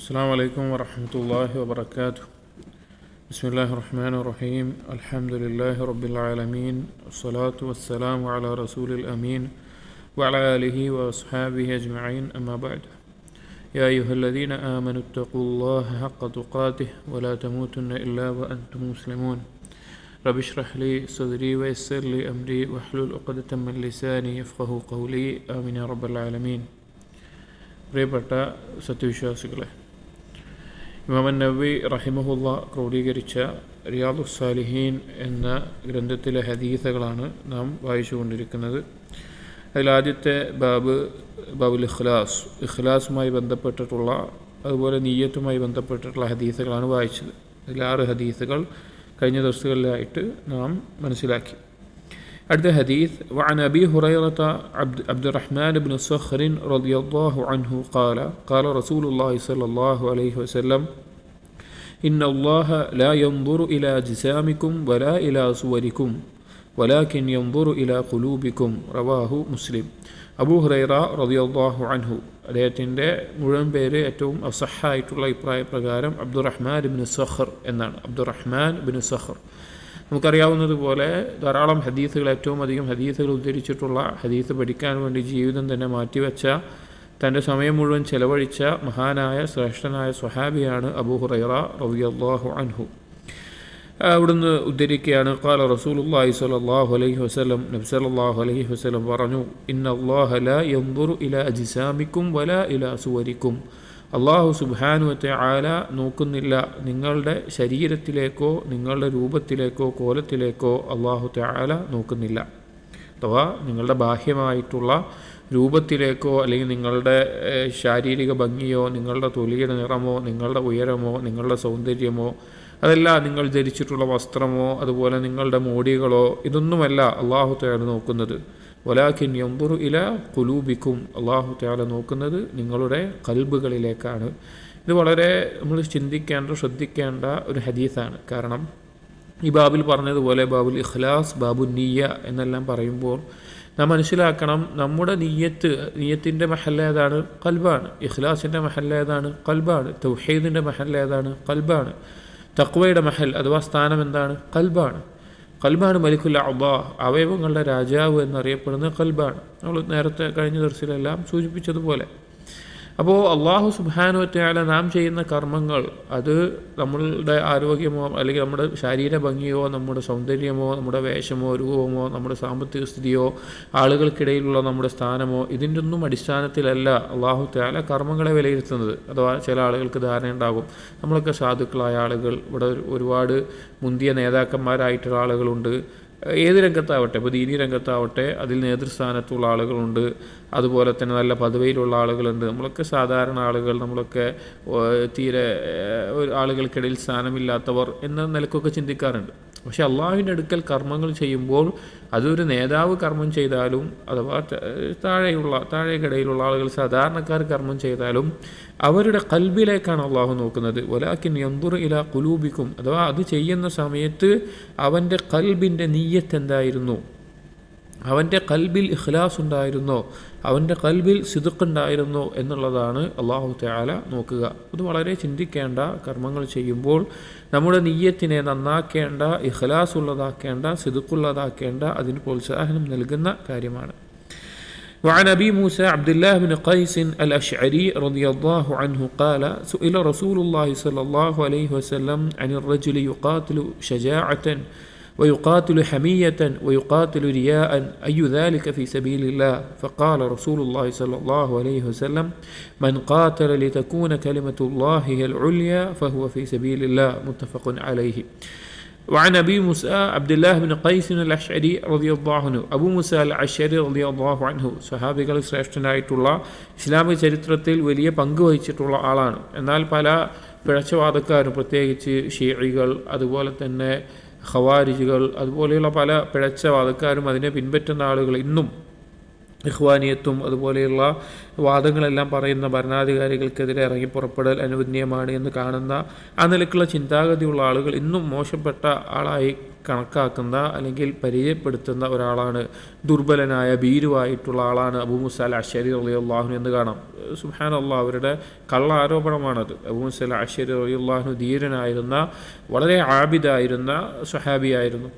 السلام عليكم ورحمة الله وبركاته. بسم الله الرحمن الرحيم. الحمد لله رب العالمين، والصلاة والسلام على رسول الأمين وعلى آله وأصحابه أجمعين، أما بعد. يا أيها الذين آمنوا اتقوا الله حق تقاته ولا تموتن إلا وأنتم مسلمون. رب اشرح لي صدري ويسر لي أمري واحلل عقدة من لساني يفقهوا قولي. آمين يا رب العالمين. പ്രിയപ്പെട്ട സത്യവിശ്വാസികളെ, ഇമാം നവവി റഹിമഹുള്ള ക്രോഡീകരിച്ച റിയാദുസ് സാലിഹീൻ എന്ന ഗ്രന്ഥത്തിലെ ഹദീസുകളാണ് നാം വായിച്ചുകൊണ്ടിരിക്കുന്നത്. അതിലാദ്യത്തെ ബാബുൽ ഇഖ്ലാസുമായി ബന്ധപ്പെട്ടിട്ടുള്ള, അതുപോലെ നീയത്തുമായി ബന്ധപ്പെട്ടിട്ടുള്ള ഹദീസുകളാണ് വായിച്ചത്. അതിൽ 6 ഹദീസുകൾ കഴിഞ്ഞ ദിവസങ്ങളിലായിട്ട് നാം മനസ്സിലാക്കി. അടുത്ത ഹദീസ്, وعن أبي هريرة عبد الرحمن بن صخر رضي الله عنه قال قال رسول الله صلى الله عليه وسلم إن الله لا ينظر إلى أجسامكم ولا إلى صوركم ولكن ينظر إلى قلوبكم. رواه مسلم. അബൂ ഹുറൈറ റളിയല്ലാഹു അൻഹു, അദ്ദേഹത്തിൻ്റെ മുഴുവൻ പേര് ഏറ്റവും അസഹായിട്ടുള്ള അഭിപ്രായ പ്രകാരം അബ്ദുറഹ്മാൻ ഇബ്നു സഖർ എന്നാണ്. അബ്ദുറഹ്മാൻ ഇബ്നു സഖർ, നമുക്കറിയാവുന്നതുപോലെ ധാരാളം ഹദീസുകൾ, ഏറ്റവും അധികം ഹദീസുകൾ ഉദ്ധരിച്ചിട്ടുള്ള, ഹദീസ് പഠിക്കാൻ വേണ്ടി ജീവിതം തന്നെ മാറ്റിവെച്ച, തൻ്റെ സമയം മുഴുവൻ ചെലവഴിച്ച മഹാനായ ശ്രേഷ്ഠനായ സ്വഹാബിയാണ് അബൂ ഹുറൈറ റളിയല്ലാഹു അൻഹു. അവിടുന്ന് ഉദ്ധരിക്കുകയാണ്, ഖാല റസൂലുള്ളാഹി സ്വല്ലല്ലാഹു അലൈഹി വസല്ലം, നബി സല്ലല്ലാഹു അലൈഹി വസല്ലം പറഞ്ഞു, ഇന്നല്ലാഹ ലാ യൻദുറു ഇലാ അജ്സാമിക്കും വലാ ഇലാ സുവരിക്കും. അള്ളാഹു സുബ്ഹാനഹു വ തആല നോക്കുന്നില്ല നിങ്ങളുടെ ശരീരത്തിലേക്കോ നിങ്ങളുടെ രൂപത്തിലേക്കോ കോലത്തിലേക്കോ അള്ളാഹു തആല നോക്കുന്നില്ല. അഥവാ നിങ്ങളുടെ ബാഹ്യമായിട്ടുള്ള രൂപത്തിലേക്കോ, അല്ലെങ്കിൽ നിങ്ങളുടെ ശാരീരിക ഭംഗിയോ, നിങ്ങളുടെ തൊലിയുടെ നിറമോ, നിങ്ങളുടെ ഉയരമോ, നിങ്ങളുടെ സൗന്ദര്യമോ, അതല്ല നിങ്ങൾ ധരിച്ചിട്ടുള്ള വസ്ത്രമോ, അതുപോലെ നിങ്ങളുടെ മോടികളോ, ഇതൊന്നുമല്ല അള്ളാഹു തആല നോക്കുന്നത്. വലാകിൻ യൻദുറു ഇലാ ഖുലൂബിക്കും. അള്ളാഹു തആല നോക്കുന്നത് നിങ്ങളുടെ ഖൽബുകളിലേക്കാണ്. ഇത് വളരെ നമ്മൾ ചിന്തിക്കേണ്ട, ശ്രദ്ധിക്കേണ്ട ഒരു ഹദീസാണ്. കാരണം ഈ ബാബിൽ പറഞ്ഞതുപോലെ ബാബുൽ ഇഖ്ലാസ്, ബാബുൻ നിയ്യ എന്നെല്ലാം പറയുമ്പോൾ നാം മനസ്സിലാക്കണം, നമ്മുടെ നിയ്യത്തിൻ്റെ മഹൽ ഏതാണ്? ഖൽബാണ്. ഇഖ്ലാസിൻ്റെ മഹൽ ഏതാണ്? ഖൽബാണ്. തൗഹീദിൻ്റെ മഹൽ ഏതാണ്? ഖൽബാണ്. തഖ്വയുടെ മഹൽ അഥവാ സ്ഥാനം എന്താണ്? ഖൽബാണ്. ഖൽബാണ് മലിക്കുൽ അഅ്ദാ, അവയവങ്ങളുടെ രാജാവ് എന്നറിയപ്പെടുന്ന ഖൽബാണ്. നമ്മൾ നേരത്തെ കഴിഞ്ഞ ദർസിലെല്ലാം സൂചിപ്പിച്ചതുപോലെ. അപ്പോൾ അള്ളാഹു സുബ്ഹാനഹു വ തആല നാം ചെയ്യുന്ന കർമ്മങ്ങൾ, അത് നമ്മളുടെ ആരോഗ്യമോ, അല്ലെങ്കിൽ നമ്മുടെ ശരീര ഭംഗിയോ, നമ്മുടെ സൗന്ദര്യമോ, നമ്മുടെ വേഷമോ, രൂപമോ, നമ്മുടെ സാമ്പത്തിക സ്ഥിതിയോ, ആളുകൾക്കിടയിലുള്ള നമ്മുടെ സ്ഥാനമോ, ഇതിൻ്റെ ഒന്നും അടിസ്ഥാനത്തിലല്ല അള്ളാഹു തആല കർമ്മങ്ങളെ വിലയിരുത്തുന്നത്. അഥവാ ചില ആളുകൾക്ക് ധാരണ ഉണ്ടാകും, നമ്മളൊക്കെ സാധുക്കളായ ആളുകൾ, ഇവിടെ ഒരുപാട് മുന്തിയ നേതാക്കന്മാരായിട്ടുള്ള ആളുകളുണ്ട്, ഏത് രംഗത്താവട്ടെ, ഇപ്പോൾ ദീനി രംഗത്താവട്ടെ അതിൽ നേതൃസ്ഥാനത്തുള്ള ആളുകളുണ്ട്, അതുപോലെ തന്നെ നല്ല പദവിയിലുള്ള ആളുകളുണ്ട്. നമ്മളൊക്കെ സാധാരണ ആളുകൾ, നമ്മളൊക്കെ തീരെ ആളുകൾക്കിടയിൽ സ്ഥാനമില്ലാത്തവർ എന്ന നിലക്കൊക്കെ ചിന്തിക്കാറുണ്ട്. പക്ഷെ അള്ളാഹുവിൻ്റെ അടുക്കൽ കർമ്മങ്ങൾ ചെയ്യുമ്പോൾ അതൊരു നേതാവ് കർമ്മം ചെയ്താലും, അഥവാ താഴെക്കിടയിലുള്ള ആളുകൾ, സാധാരണക്കാർ കർമ്മം ചെയ്താലും അവരുടെ ഖൽബിലേക്കാണ് അള്ളാഹു നോക്കുന്നത്. വലാകിൻ യൻദുറു ഇലാ ഖുലൂബിക്കും. അഥവാ അത് ചെയ്യുന്ന സമയത്ത് അവൻ്റെ ഖൽബിൻ്റെ നിയ്യത്ത് എന്തായിരുന്നു, അവൻ്റെ ഖൽബിൽ ഇഖ്ലാസ് ഉണ്ടായിരുന്നോ, അവൻ്റെ ഖൽബിൽ സിദ്ഖ് ഉണ്ടായിരുന്നോ എന്നുള്ളതാണ് അള്ളാഹു തആല നോക്കുക. ഇത് വളരെ ചിന്തിക്കേണ്ട, കർമ്മങ്ങൾ ചെയ്യുമ്പോൾ നമ്മുടെ നിയ്യത്തിനെ നന്നാക്കേണ്ട, ഇഖ്ലാസ് ഉള്ളതാക്കേണ്ട, സിദ്ഖുള്ളതാക്കേണ്ട, അതിന് പ്രോത്സാഹനം നൽകുന്ന കാര്യമാണ്. وعن أبي موسى عبد الله بن قيس الأشعري رضي الله عنه قال سئل رسول الله صلى الله عليه وسلم عن الرجل يقاتل شجاعة ويقاتل حمية ويقاتل رياء أي ذلك في سبيل الله؟ فقال رسول الله صلى الله عليه وسلم من قاتل لتكون كلمة الله هي العليا فهو في سبيل الله. متفق عليه. وعن أبي موسى عبد الله بن قيس الأشعري رضي الله عنه, അബൂ മൂസ അൽ അശ്അരി റളിയല്ലാഹു അൻഹു സ്വഹാബികളിൽ ശ്രേഷ്ഠനായിട്ടുള്ള, ഇസ്ലാമിക ചരിത്രത്തിൽ വലിയ പങ്ക് വഹിച്ചിട്ടുള്ള ആളാണ്. എന്നാൽ പല പിഴച്ചവാദക്കാരും, പ്രത്യേകിച്ച് ഷിഈകൾ, അതുപോലെ തന്നെ ഖവാരിജുകൾ, അതുപോലെയുള്ള പല പിഴച്ചവാദക്കാരും അതിനെ പിൻപറ്റുന്ന ആളുകൾ ഇന്നും ഇഖ്വാനിയത്തും അതുപോലെയുള്ള വാദങ്ങളെല്ലാം പറയുന്ന ഭരണാധികാരികൾക്കെതിരെ ഇറങ്ങി പുറപ്പെടൽ അനുവദനീയമാണ് എന്ന് കാണുന്ന ആ നിലക്കുള്ള ചിന്താഗതിയുള്ള ആളുകൾ ഇന്നും മോശപ്പെട്ട ആളായി കണക്കാക്കുന്ന അല്ലെങ്കിൽ പരിചയപ്പെടുത്തുന്ന ഒരാളാണ്, ദുർബലനായ ഭീരുവായിട്ടുള്ള ആളാണ് അബൂ മൂസ അൽ അശ്അരി റളിയല്ലാഹു അൻഹു എന്ന് കാണാം. സുബ്ഹാനല്ലാഹ്, അവരുടെ കള്ള ആരോപണമാണത്. അബൂ മൂസ അൽ അശ്അരി റളിയല്ലാഹു അൻഹു ധീരനായിരുന്ന വളരെ ആബിദായിരുന്ന സ്വഹാബിയായിരുന്നു.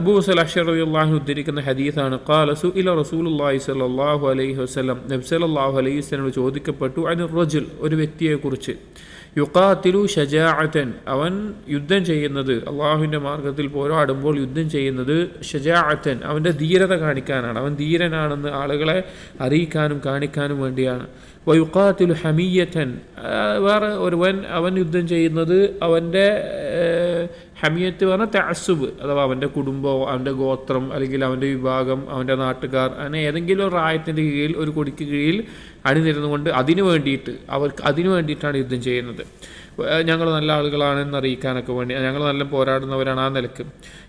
അബൂ മൂസ അൽ അശ്അരി റളിയല്ലാഹു അൻഹു ഉദ്ധരിക്കുന്ന ഹദീസാണ്, ഖാല സുഇല റസൂലുള്ളാഹി സ്വല്ലല്ലാഹു അലൈഹി വസല്ലം, നബി സല്ലല്ലാഹു അലൈഹി വസല്ലം ചോദിക്കപ്പെട്ടു, അനിർ റജുൽ, ഒരു വ്യക്തിയെക്കുറിച്ച്, യുഖാതിലു ഷജാഅത്തൻ, അവൻ യുദ്ധം ചെയ്യുന്നത്, അള്ളാഹുവിൻ്റെ മാർഗത്തിൽ പോരാടുമ്പോൾ യുദ്ധം ചെയ്യുന്നത് ഷജാഅത്തൻ, അവൻ്റെ ധീരത കാണിക്കാനാണ്, അവൻ ധീരനാണെന്ന് ആളുകളെ അറിയിക്കാനും കാണിക്കാനും വേണ്ടിയാണ്. വയുഖാതിലു ഹമിയത്തൻ, വേറെ ഒരുവൻ അവൻ യുദ്ധം ചെയ്യുന്നത് അവൻ്റെ ഹമിയത്ത് പറഞ്ഞാൽ തഅസ്സുബ്, അഥവാ അവൻ്റെ കുടുംബമോ അവൻ്റെ ഗോത്രം അല്ലെങ്കിൽ അവൻ്റെ വിഭാഗം, അവൻ്റെ നാട്ടുകാർ, അങ്ങനെ ഏതെങ്കിലും ഒരു റായത്തിൻ്റെ കീഴിൽ, ഒരു കൊടിക്ക് കീഴിൽ അണിനിരുന്നുകൊണ്ട് അതിനു വേണ്ടിയിട്ടാണ് യുദ്ധം ചെയ്യുന്നത്. ഞങ്ങൾ നല്ല ആളുകളാണെന്ന് അറിയിക്കാനൊക്കെ വേണ്ടി, ഞങ്ങൾ നല്ല പോരാടുന്നവരാണ് ആ നിലക്ക്.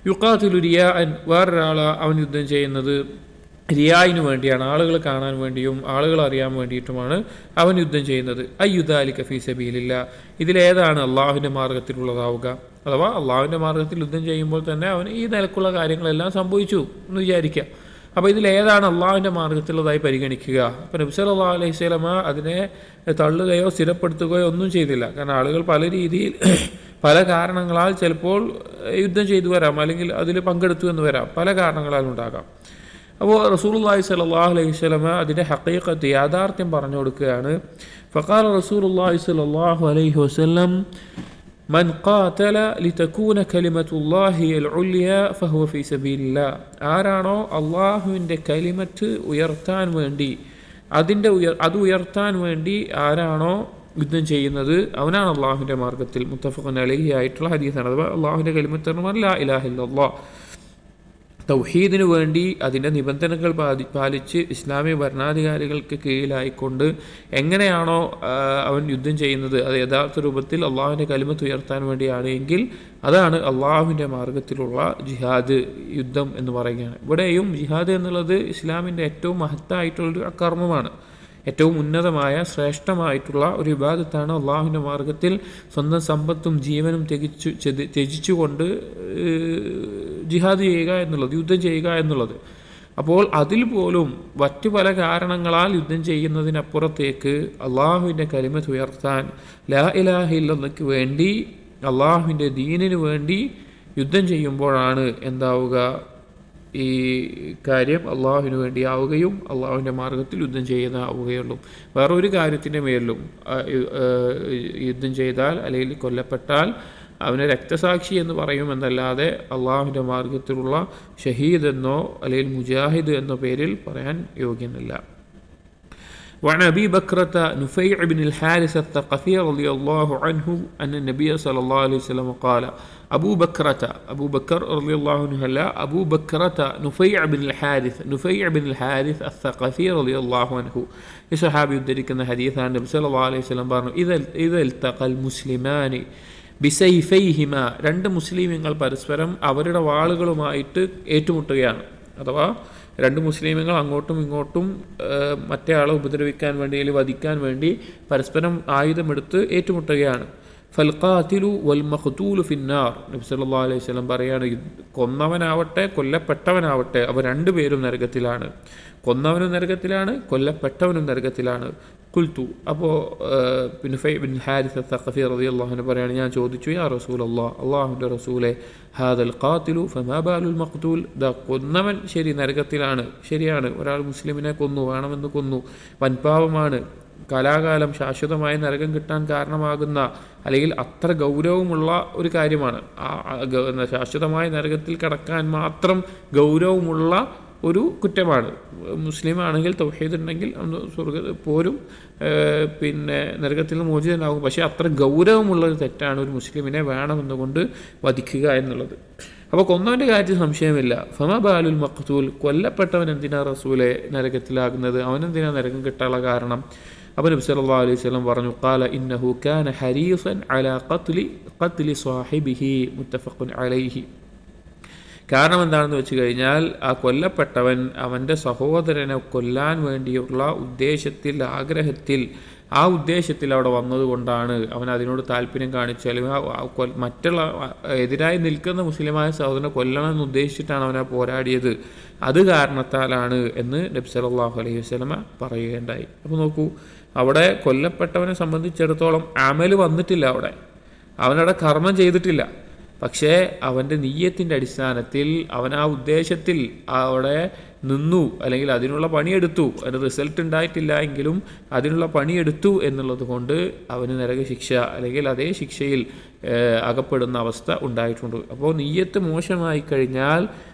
യുഖാതിലു റിയാഅൻ, വേറൊരാൾ അവൻ യുദ്ധം ചെയ്യുന്നത് റിയായിന് വേണ്ടിയാണ്, ആളുകൾ കാണാൻ വേണ്ടിയും ആളുകൾ അറിയാൻ വേണ്ടിയിട്ടുമാണ് അവൻ യുദ്ധം ചെയ്യുന്നത്. അയ്യുദാലിക ഫീ സബീലില്ലാ, ഇതിലേതാണ് അള്ളാഹുവിൻ്റെ മാർഗത്തിലുള്ളതാവുക? അഥവാ അള്ളാഹുവിൻ്റെ മാർഗത്തിൽ യുദ്ധം ചെയ്യുമ്പോൾ തന്നെ അവന് ഈ നിലക്കുള്ള കാര്യങ്ങളെല്ലാം സംഭവിച്ചു എന്ന് വിചാരിക്കുക. അപ്പോൾ ഇതിലേതാണ് അള്ളാഹുവിൻ്റെ മാർഗത്തിലുള്ളതായി പരിഗണിക്കുക? അപ്പോൾ നബി സല്ലല്ലാഹു അലൈഹി വസല്ലമ അതിനെ തള്ളുകയോ സ്ഥിരപ്പെടുത്തുകയോ ഒന്നും ചെയ്തില്ല. കാരണം ആളുകൾ പല രീതിയിൽ പല കാരണങ്ങളാൽ ചിലപ്പോൾ യുദ്ധം ചെയ്തു വരാം, അല്ലെങ്കിൽ അതിൽ പങ്കെടുത്തു എന്ന് വരാം, പല കാരണങ്ങളാൽ ഉണ്ടാകാം. അപ്പോൾ റസൂലുള്ളാഹി സ്വല്ലല്ലാഹു അലൈഹി വസല്ലമ അതിൻ്റെ ഹഖീഖത്ത്, യാഥാർത്ഥ്യം പറഞ്ഞു കൊടുക്കുകയാണ്. ഫഖാല റസൂലുള്ളാഹി സ്വല്ലല്ലാഹു അലൈഹി വസല്ലം, മൻ ഖാതല ലിതകൂന കലിമത്തുല്ലാഹി അൽ ഉൽയ ഫഹുവ ഫീ സബീലില്ലാ, ആരാണോ അള്ളാഹുവിൻ്റെ കലിമത്ത് ഉയർത്താൻ വേണ്ടി, അത് ഉയർത്താൻ വേണ്ടി ആരാണോ യുദ്ധം ചെയ്യുന്നത് അവനാണ് അള്ളാഹുവിൻ്റെ മാർഗത്തിൽ. മുത്തഫഖുൻ അലൈഹി ആയിട്ടുള്ള ഹദീസാണ്. അഥവാ അള്ളാഹുവിൻ്റെ കലിമത്ത് എന്ന് പറഞ്ഞാൽ ലാ ഇലാഹ ഇല്ലല്ലാഹ്, തൗഹീദിനു വേണ്ടി അതിൻ്റെ നിബന്ധനകൾ പാലിച്ച് ഇസ്ലാമിക ഭരണാധികാരികൾക്ക് കീഴിലായിക്കൊണ്ട് എങ്ങനെയാണോ അവൻ യുദ്ധം ചെയ്യുന്നത് അത് യഥാർത്ഥ രൂപത്തിൽ അള്ളാഹുവിൻ്റെ കലിമത്ത് ഉയർത്താൻ വേണ്ടിയാണ് എങ്കിൽ അതാണ് അള്ളാഹുവിൻ്റെ മാർഗത്തിലുള്ള ജിഹാദ്, യുദ്ധം എന്ന് പറയുകയാണ്. ഇവിടെയും ജിഹാദ് എന്നുള്ളത് ഇസ്ലാമിൻ്റെ ഏറ്റവും മഹത്തായിട്ടുള്ളൊരു കർമ്മമാണ്, ഏറ്റവും ഉന്നതമായ ശ്രേഷ്ഠമായിട്ടുള്ള ഒരു ഇബാദത്താണ്. അള്ളാഹുവിൻ്റെ മാർഗത്തിൽ സ്വന്തം സമ്പത്തും ജീവനും ത്യജിച്ചുകൊണ്ട് ജിഹാദ് ചെയ്യുക എന്നുള്ളത്, യുദ്ധം ചെയ്യുക എന്നുള്ളത്. അപ്പോൾ അതിൽ പോലും മറ്റു പല കാരണങ്ങളാൽ യുദ്ധം ചെയ്യുന്നതിനപ്പുറത്തേക്ക് അള്ളാഹുവിൻ്റെ കലിമത്ത് ഉയർത്താൻ, ലാ ഇലാഹ ഇല്ലല്ലാഹ്ക്ക് വേണ്ടി, അള്ളാഹുവിൻ്റെ ദീനിന് വേണ്ടി യുദ്ധം ചെയ്യുമ്പോഴാണ് എന്താവുക, ഈ കാര്യം അള്ളാഹുവിന് വേണ്ടിയാവുകയും അള്ളാഹുവിൻ്റെ മാർഗത്തിൽ യുദ്ധം ചെയ്യുന്നതാവുകയുള്ളൂ. വേറൊരു കാര്യത്തിൻ്റെ മേലും യുദ്ധം ചെയ്താൽ അല്ലെങ്കിൽ കൊല്ലപ്പെട്ടാൽ അവനെ രക്തസാക്ഷി എന്ന് പറയുമെന്നല്ലാതെ അള്ളാഹുവിൻ്റെ മാർഗത്തിലുള്ള ഷഹീദ് എന്നോ അല്ലെങ്കിൽ മുജാഹിദ് എന്നോ പേരിൽ പറയാൻ യോഗ്യനല്ല. وعن أبي بكرة نفيع بن الحارث الثقفي رضي الله عنه أن النبي صلى الله عليه وسلم قال أبو بكر رضي الله عنه أبو بكرة نفيع بن الحارث الثقفي رضي الله عنه ഈ സ്വഹാബി ഉദ്ധരിക്കുന്ന ഹദീസ് ആണ്. നബി സല്ലല്ലാഹു അലൈഹി വസല്ലം പറഞ്ഞു, ഇദ ഇൽതഖൽ മുസ്ലിമാനി ബിസൈഫൈഹിമ, രണ്ട് മുസ്ലിമീങ്ങൾ പരസ്പരം അവരുടെ വാളുകളുമായിട്ട് ഏറ്റുമുട്ടുകയാണ്. അഥവാ രണ്ട് മുസ്ലിമുകൾ അങ്ങോട്ടും ഇങ്ങോട്ടും മറ്റേ ആളെ ഉപദ്രവിക്കാൻ വേണ്ടി അല്ലെങ്കിൽ വധിക്കാൻ വേണ്ടി പരസ്പരം ആയുധമെടുത്ത് ഏറ്റുമുട്ടുകയാണ്. ഫൽഖാതിലു വൽ മഖ്തൂലു ഫിന്നാർ, നബി സല്ലല്ലാഹു അലൈഹി വസല്ലം പറയാണ്, കൊന്നവനാവട്ടെ കൊല്ലപ്പെട്ടവനാവട്ടെ അവർ രണ്ടുപേരും നരകത്തിലാണ്. കൊന്നവനും നരകത്തിലാണ്, കൊല്ലപ്പെട്ടവനും നരകത്തിലാണ്. കുൽത്തു, അപ്പോൾ നുഫൈ ബിൻ ഹാരിസ് അസ്സഖഫി റളിയല്ലാഹു അൻഹു പറയാണ്, ഞാൻ ചോദിച്ചു, യാ റസൂലല്ലാഹ്, അല്ലാഹുവിൻ്റെ റസൂലേ, ഹാദൽ ഖാതിലു ഫമാ ബാലുൽ മഖ്തൂൽ, ദാ കൊന്നവൻ ശരി നരകത്തിലാണ്, ശരിയാണ്, ഒരാൾ മുസ്ലിമിനെ കൊന്നു, വേണമെന്ന് കൊന്നു, വൻപാവമാണ്, കാലാകാലം ശാശ്വതമായ നരകം കിട്ടാൻ കാരണമാകുന്ന അല്ലെങ്കിൽ അത്ര ഗൗരവമുള്ള ഒരു കാര്യമാണ്. ശാശ്വതമായ നരകത്തിൽ കടക്കാൻ മാത്രം ഗൗരവമുള്ള ഒരു കുറ്റമാണ്. മുസ്ലിം ആണെങ്കിൽ തൗഹീദ് ഉണ്ടെങ്കിൽ പോരും പിന്നെ നരകത്തിൽ നിന്ന് മോചിതനാകും. പക്ഷേ അത്ര ഗൗരവമുള്ളൊരു തെറ്റാണ് ഒരു മുസ്ലിമിനെ വേണമെന്നുകൊണ്ട് വധിക്കുക എന്നുള്ളത്. അപ്പോൾ കൊന്നവൻ്റെ കാര്യത്തിൽ സംശയമില്ല. ഫമാ ബാലുൽ മഖ്തൂൽ, കൊല്ലപ്പെട്ടവൻ എന്തിനാ റസൂലെ നരകത്തിലാകുന്നത്, അവനെന്തിനാ നരകം കിട്ടാനുള്ള കാരണം? അപ്പോൾ നബി സല്ലല്ലാഹു അലൈഹി വസല്ലം പറഞ്ഞു, ഖാല ഇന്നഹു കാന ഹരീസൻ അലാ ഖത്ലി സ്വാഹിബിഹി മുത്തഫഖുൻ അലൈഹി. കാരണം എന്താണെന്ന് വെച്ച് കഴിഞ്ഞാൽ ആ കൊല്ലപ്പെട്ടവൻ അവൻ്റെ സഹോദരനെ കൊല്ലാൻ വേണ്ടിയുള്ള ഉദ്ദേശത്തിൽ, ആഗ്രഹത്തിൽ, ആ ഉദ്ദേശത്തിൽ അവിടെ വന്നതുകൊണ്ടാണ് അവൻ അതിനോട് താല്പര്യം കാണിച്ചു, അല്ലെങ്കിൽ മറ്റുള്ള എതിരായി നിൽക്കുന്ന മുസ്ലിമായ സഹോദരനെ കൊല്ലണമെന്ന് ഉദ്ദേശിച്ചിട്ടാണ് അവനെ പോരാടിയത്, അത് കാരണത്താലാണ് എന്ന് നബി സല്ലല്ലാഹു അലൈഹി വസല്ലമ പറയുകയുണ്ടായി. അപ്പോൾ നോക്കൂ, അവിടെ കൊല്ലപ്പെട്ടവനെ സംബന്ധിച്ചിടത്തോളം അമല് വന്നിട്ടില്ല, അവനവിടെ കർമ്മം ചെയ്തിട്ടില്ല. പക്ഷേ അവൻ്റെ നിയ്യത്തിൻ്റെ അടിസ്ഥാനത്തിൽ അവൻ ആ ഉദ്ദേശത്തിൽ അവിടെ നിന്നു, അല്ലെങ്കിൽ അതിനുള്ള പണിയെടുത്തു. അതിന് റിസൾട്ട് ഉണ്ടായിട്ടില്ല എങ്കിലും അതിനുള്ള പണിയെടുത്തു എന്നുള്ളത് കൊണ്ട് അവന് നരകശിക്ഷ അല്ലെങ്കിൽ അതേ ശിക്ഷയിൽ അകപ്പെടുന്ന അവസ്ഥ ഉണ്ടായിട്ടുണ്ട്. അപ്പോൾ നിയ്യത്ത് മോശമായി കഴിഞ്ഞാൽ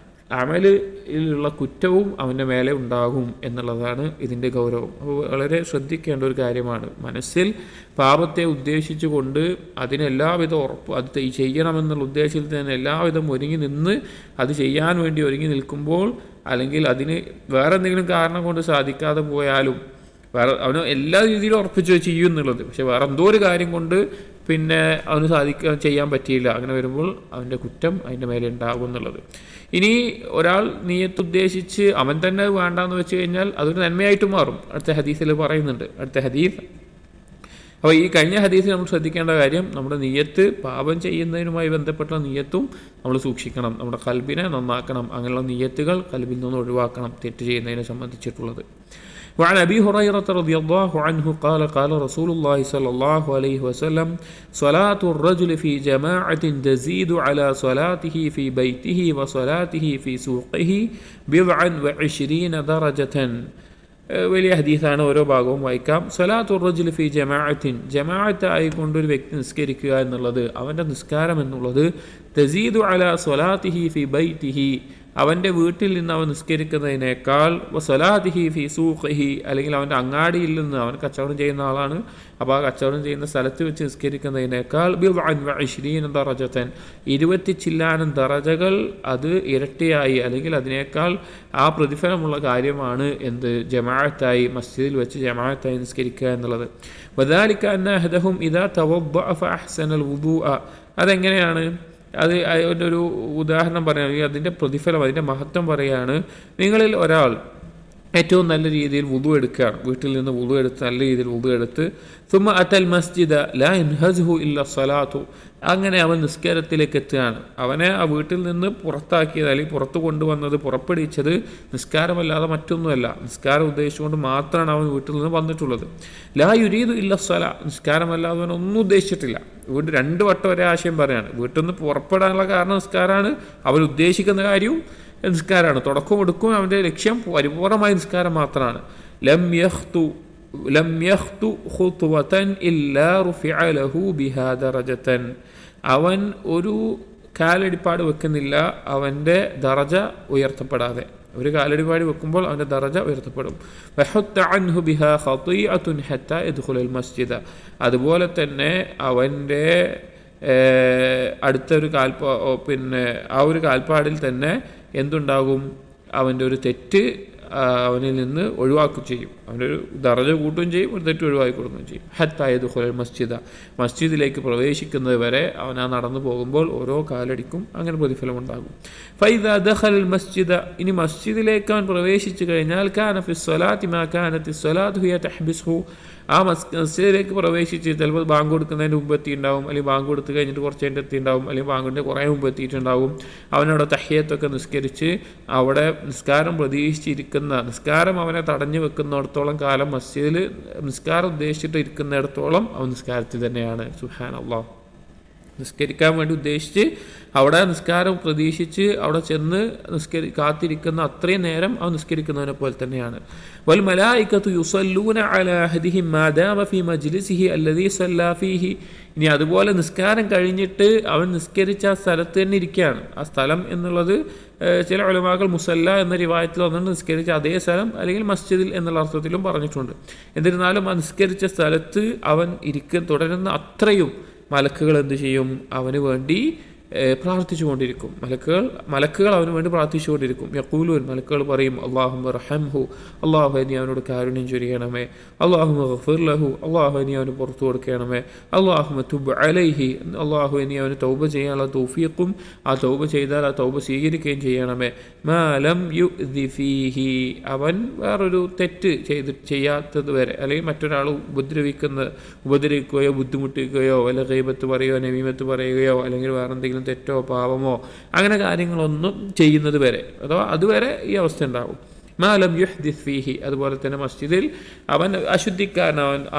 അമലിലുള്ള കുറ്റവും അവൻ്റെ മേലെ ഉണ്ടാകും എന്നുള്ളതാണ് ഇതിൻ്റെ ഗൗരവം. അപ്പോൾ വളരെ ശ്രദ്ധിക്കേണ്ട ഒരു കാര്യമാണ്. മനസ്സിൽ പാപത്തെ ഉദ്ദേശിച്ചുകൊണ്ട് അതിനെല്ലാവിധ ഉറപ്പ്, അത് ചെയ്യണമെന്നുള്ള ഉദ്ദേശത്തിൽ തന്നെ എല്ലാവിധം ഒരുങ്ങി നിന്ന് അത് ചെയ്യാൻ വേണ്ടി ഒരുങ്ങി നിൽക്കുമ്പോൾ, അല്ലെങ്കിൽ അതിന് വേറെ എന്തെങ്കിലും കാരണം കൊണ്ട് സാധിക്കാതെ പോയാലും, വേറെ അവന് എല്ലാ രീതിയിലും ഉറപ്പിച്ച് ചെയ്യും എന്നുള്ളത്, പക്ഷെ വേറെ എന്തോ ഒരു കാര്യം കൊണ്ട് പിന്നെ അവന് ചെയ്യാൻ പറ്റിയില്ല, അങ്ങനെ വരുമ്പോൾ അവൻ്റെ കുറ്റം അതിൻ്റെ മേലെ ഉണ്ടാകും എന്നുള്ളത്. ഇനി ഒരാൾ നിയ്യത്തുദ്ദേശിച്ച് അവൻ തന്നെ വേണ്ടാന്ന് വെച്ച് കഴിഞ്ഞാൽ അതൊരു നന്മയായിട്ട് മാറും. അടുത്ത ഹദീസിൽ പറയുന്നുണ്ട്, അടുത്ത ഹദീസ്. അപ്പോൾ ഈ കഴിഞ്ഞ ഹദീസിൽ നമ്മൾ ശ്രദ്ധിക്കേണ്ട കാര്യം, നമ്മുടെ നിയ്യത്ത് പാപം ചെയ്യുന്നതിനുമായി ബന്ധപ്പെട്ട നിയ്യത്തും നമ്മൾ സൂക്ഷിക്കണം, നമ്മുടെ കൽബിനെ നന്നാക്കണം, അങ്ങനെയുള്ള നിയ്യത്തുകൾ കൽബിൽ നിന്ന് ഒഴിവാക്കണം, തെറ്റ് ചെയ്യുന്നതിനെ സംബന്ധിച്ചിട്ടുള്ളത്. وعن أبي هريرة رضي الله عنه قال قال رسول الله صلى الله عليه وسلم صلاة الرجل في جماعة تزيد على صلاته في بيته وصلاته في سوقه 27 درجة. വലിയ ഹദീസാണ്, ഓരോ ഭാഗവും വായിക്കാം. സ്വലാത്തു റജുലി ഫി ജമാഅത്തിൻ, ജമാഅത്ത് ആയിക്കൊണ്ടൊരു വ്യക്തി നിസ്കരിക്കുക എന്നുള്ളത്, അവൻ്റെ നിസ്കാരം എന്നുള്ളത്, തസീദു അലാ സ്വലാത്തിഹി ഫി ബൈത്തിഹി, അവൻ്റെ വീട്ടിൽ നിന്ന് അവൻ നിസ്കരിക്കുന്നതിനേക്കാൾ, വസലാത്തിഹി ഫി സൂഖിഹി, അല്ലെങ്കിൽ അവൻ്റെ അങ്ങാടിയിൽ നിന്ന്, അവൻ കച്ചവടം ചെയ്യുന്ന ആളാണ്, അപ്പോൾ ആ കച്ചവടം ചെയ്യുന്ന സ്ഥലത്ത് വെച്ച് നിസ്കരിക്കുന്നതിനേക്കാൾ 27 ദറജതൻ, 20 ചില്ലാനം ദറജകൾ അത് ഇരട്ടിയായി, അല്ലെങ്കിൽ അതിനേക്കാൾ ആ പ്രതിഫലമുള്ള കാര്യമാണ് എന്ത്, ജമാഅത്തായി മസ്ജിദിൽ വെച്ച് ജമാഅത്തായി നിസ്കരിക്കുക എന്നുള്ളത്. വദാലിക അന്ന അഹദഹും ഇദാ തവദ്ദഅ ഫഅഹ്സനൽ വുദൂഅ, അതെങ്ങനെയാണ്, അത് അതിൻ്റെ ഒരു ഉദാഹരണം പറയുകയാണെങ്കിൽ അതിൻ്റെ പ്രതിഫലം, അതിൻ്റെ മഹത്വം പറയുകയാണ്. നിങ്ങളിൽ ഒരാൾ ഏറ്റവും നല്ല രീതിയിൽ വുദു എടുക്കുകയാണ്, വീട്ടിൽ നിന്ന് വുദു എടുത്ത് നല്ല രീതിയിൽ വുദു എടുത്ത്, സുമ്മ അത്തൽ മസ്ജിദ ലാ യൻഹസ്ഹു ഇല്ല സ്വലാത്തു, അങ്ങനെ അവൻ നിസ്കാരത്തിലേക്ക് എത്തുകയാണ്. അവനെ ആ വീട്ടിൽ നിന്ന് പുറത്താക്കിയത്, അല്ലെങ്കിൽ പുറത്തു കൊണ്ടുവന്നത്, പുറപ്പെടുവിച്ചത് നിസ്കാരമല്ലാതെ മറ്റൊന്നുമല്ല, നിസ്കാരം ഉദ്ദേശിച്ചുകൊണ്ട് മാത്രമാണ് അവൻ വീട്ടിൽ നിന്ന് വന്നിട്ടുള്ളത്. ലാ യുരീദു ഇല്ല സ്വല, നിസ്കാരമല്ലാതെ അവൻ ഒന്നും ഉദ്ദേശിച്ചിട്ടില്ല. വീട് 2 വട്ടം ഒരേ ആശയം പറയാണ്. വീട്ടിൽ നിന്ന് പുറപ്പെടാനുള്ള കാരണം നിസ്കാരമാണ്, അവൻ ഉദ്ദേശിക്കുന്ന കാര്യവും നിസ്കാരമാണ്. തുടക്കവും എടുക്കും അവൻ്റെ ലക്ഷ്യം പരിപൂർണമായ നിസ്കാരം മാത്രമാണ്. ലം യഖ്തു ഖുത്വതൻ ഇല്ലാ റുഫിഅ ലഹു ബിഹാ ദറജതൻ, അവൻ ഒരു കാലടിപ്പാട് വെക്കുന്നില്ല അവൻ്റെ ദറജ ഉയർത്തപ്പെടാതെ. ഒരു കാലടിപ്പാട് വെക്കുമ്പോൾ അവൻ്റെ ദറജ ഉയർത്തപ്പെടും. വഹത്ത അൻഹു ബിഹാ ഖതീഅത്തുൻ ഹത്താ യദ്ഖുലൽ മസ്ജിദ, അതുപോലെ തന്നെ അവൻ്റെ അടുത്തൊരു പിന്നെ ആ ഒരു കാൽപ്പാടിൽ തന്നെ എന്തുണ്ടാകും, അവൻ്റെ ഒരു തെറ്റ് അവനിൽ നിന്ന് ഒഴിവാക്കുകയും ചെയ്യും, അവൻ്റെ ഒരു ദറജ കൂട്ടുകയും ചെയ്യും, ഒരു തെറ്റ് ഒഴിവാക്കി കൊടുക്കുകയും ചെയ്യും. ഹത്താ യദ്ഖുലൽ മസ്ജിദ, മസ്ജിദിലേക്ക് പ്രവേശിക്കുന്നത് വരെ അവൻ ആ നടന്നു പോകുമ്പോൾ ഓരോ കാലടിക്കും അങ്ങനെ പ്രതിഫലം ഉണ്ടാകും. ഫൈദാ ദഖലൽ മസ്ജിദ, ഇനി മസ്ജിദിലേക്ക് അവൻ പ്രവേശിച്ചു കഴിഞ്ഞാൽ, കാന ഫിസ് സ്വലാത്തി മാ കാനത്തി സ്വലാത്തു ഹിയ തഹ്ബിസ്ഹു, ആ മസ്ജിദിലേക്ക് പ്രവേശിച്ച് ചിലപ്പോൾ ബാങ്ക് കൊടുക്കുന്നതിന് മുമ്പ് എത്തിയിട്ടുണ്ടാവും, അല്ലെങ്കിൽ ബാങ്ക് കൊടുത്ത് കഴിഞ്ഞിട്ട് കുറച്ച് കഴിഞ്ഞിട്ട് എത്തിയിട്ടുണ്ടാവും, അല്ലെങ്കിൽ ബാങ്കിൻ്റെ കുറേ മുമ്പ് എത്തിയിട്ടുണ്ടാവും. അവനവിടെ തഹിയ്യത്തൊക്കെ നിസ്കരിച്ച് അവിടെ നിസ്കാരം പ്രതീക്ഷിച്ചിരിക്കുന്ന, നിസ്കാരം അവനെ തടഞ്ഞു വെക്കുന്നിടത്തോളം കാലം, മസ്ജിദിൽ നിസ്കാരം ഉദ്ദേശിച്ചിട്ട് ഇരിക്കുന്നിടത്തോളം അവൻ നിസ്കാരത്തിൽ തന്നെയാണ്. സുബ്ഹാനല്ലാഹ്, നിസ്കരിക്കാൻ വേണ്ടി ഉദ്ദേശിച്ച് അവിടെ നിസ്കാരം പ്രതീക്ഷിച്ച് അവിടെ ചെന്ന് കാത്തിരിക്കുന്ന അത്രയും നേരം അവൻ നിസ്കരിക്കുന്നതിനെ പോലെ തന്നെയാണ്. വൽ മലായികത്തു യുസല്ലൂന അലാ അഹദിഹിം മാ ദാമ ഫീ മജ്ലിസിഹി അല്ലദീ സല്ലാ ഫീഹി, ഇനി അതുപോലെ നിസ്കാരം കഴിഞ്ഞിട്ട് അവൻ നിസ്കരിച്ച ആ സ്ഥലത്ത് തന്നെ ഇരിക്കുകയാണ്. ആ സ്ഥലം എന്നുള്ളത് ചില ഉലമാക്കൾ മുസല്ല എന്ന റിവായത്തിൽ വന്നിട്ട് നിസ്കരിച്ച അതേ സ്ഥലം, അല്ലെങ്കിൽ മസ്ജിദിൽ എന്നുള്ള അർത്ഥത്തിലും പറഞ്ഞിട്ടുണ്ട്. എന്നിരുന്നാലും ആ നിസ്കരിച്ച സ്ഥലത്ത് അവൻ തുടരുന്ന അത്രയും മലക്കുകൾ എന്ത് ചെയ്യും, അവന് വേണ്ടി പ്രാർത്ഥിച്ചു കൊണ്ടിരിക്കും. മലക്കുകൾ അവന് വേണ്ടി പ്രാർത്ഥിച്ചു കൊണ്ടിരിക്കും. യഖൂലൂൻ, മലക്കുകൾ പറയും, അല്ലാഹുമ്മ റഹംഹു, അല്ലാഹു നീ അവനോട് കാരുണ്യം ചൊരിയണമേ, അല്ലാഹുമ്മ ഗഫിർ ലഹു, അല്ലാഹു നീ അവന് പുറത്തു കൊടുക്കണമേ, അല്ലാഹുമ്മ തുബ് അലൈഹി, അല്ലാഹു നീ അവന് തൗബ ചെയ്യാനുള്ള തൗഫീഖും ആ തൗബ ചെയ്താൽ ആ തൗബ സ്വീകരിക്കുകയും ചെയ്യണമേ, മാ ലം യുഅ്ദി ഫീഹി, അവൻ വേറൊരു തെറ്റ് ചെയ്യാത്തത് വരെ, അല്ലെങ്കിൽ മറ്റൊരാൾ ഉപദ്രവിക്കുകയോ ബുദ്ധിമുട്ടിക്കുകയോ വല്ല ഗീബത്ത് പറയുകയോ നമീമത്ത് പറയുകയോ അല്ലെങ്കിൽ വേറെ എന്തെങ്കിലും തെറ്റോ പാപമോ അങ്ങനെ കാര്യങ്ങളൊന്നും ചെയ്യുന്നത് വരെ, അഥവാ അതുവരെ ഈ അവസ്ഥ ഉണ്ടാകും. മാലം യുഹ്ദിസ് ഫീഹി, അതുപോലെ തന്നെ മസ്ജിദിൽ അവൻ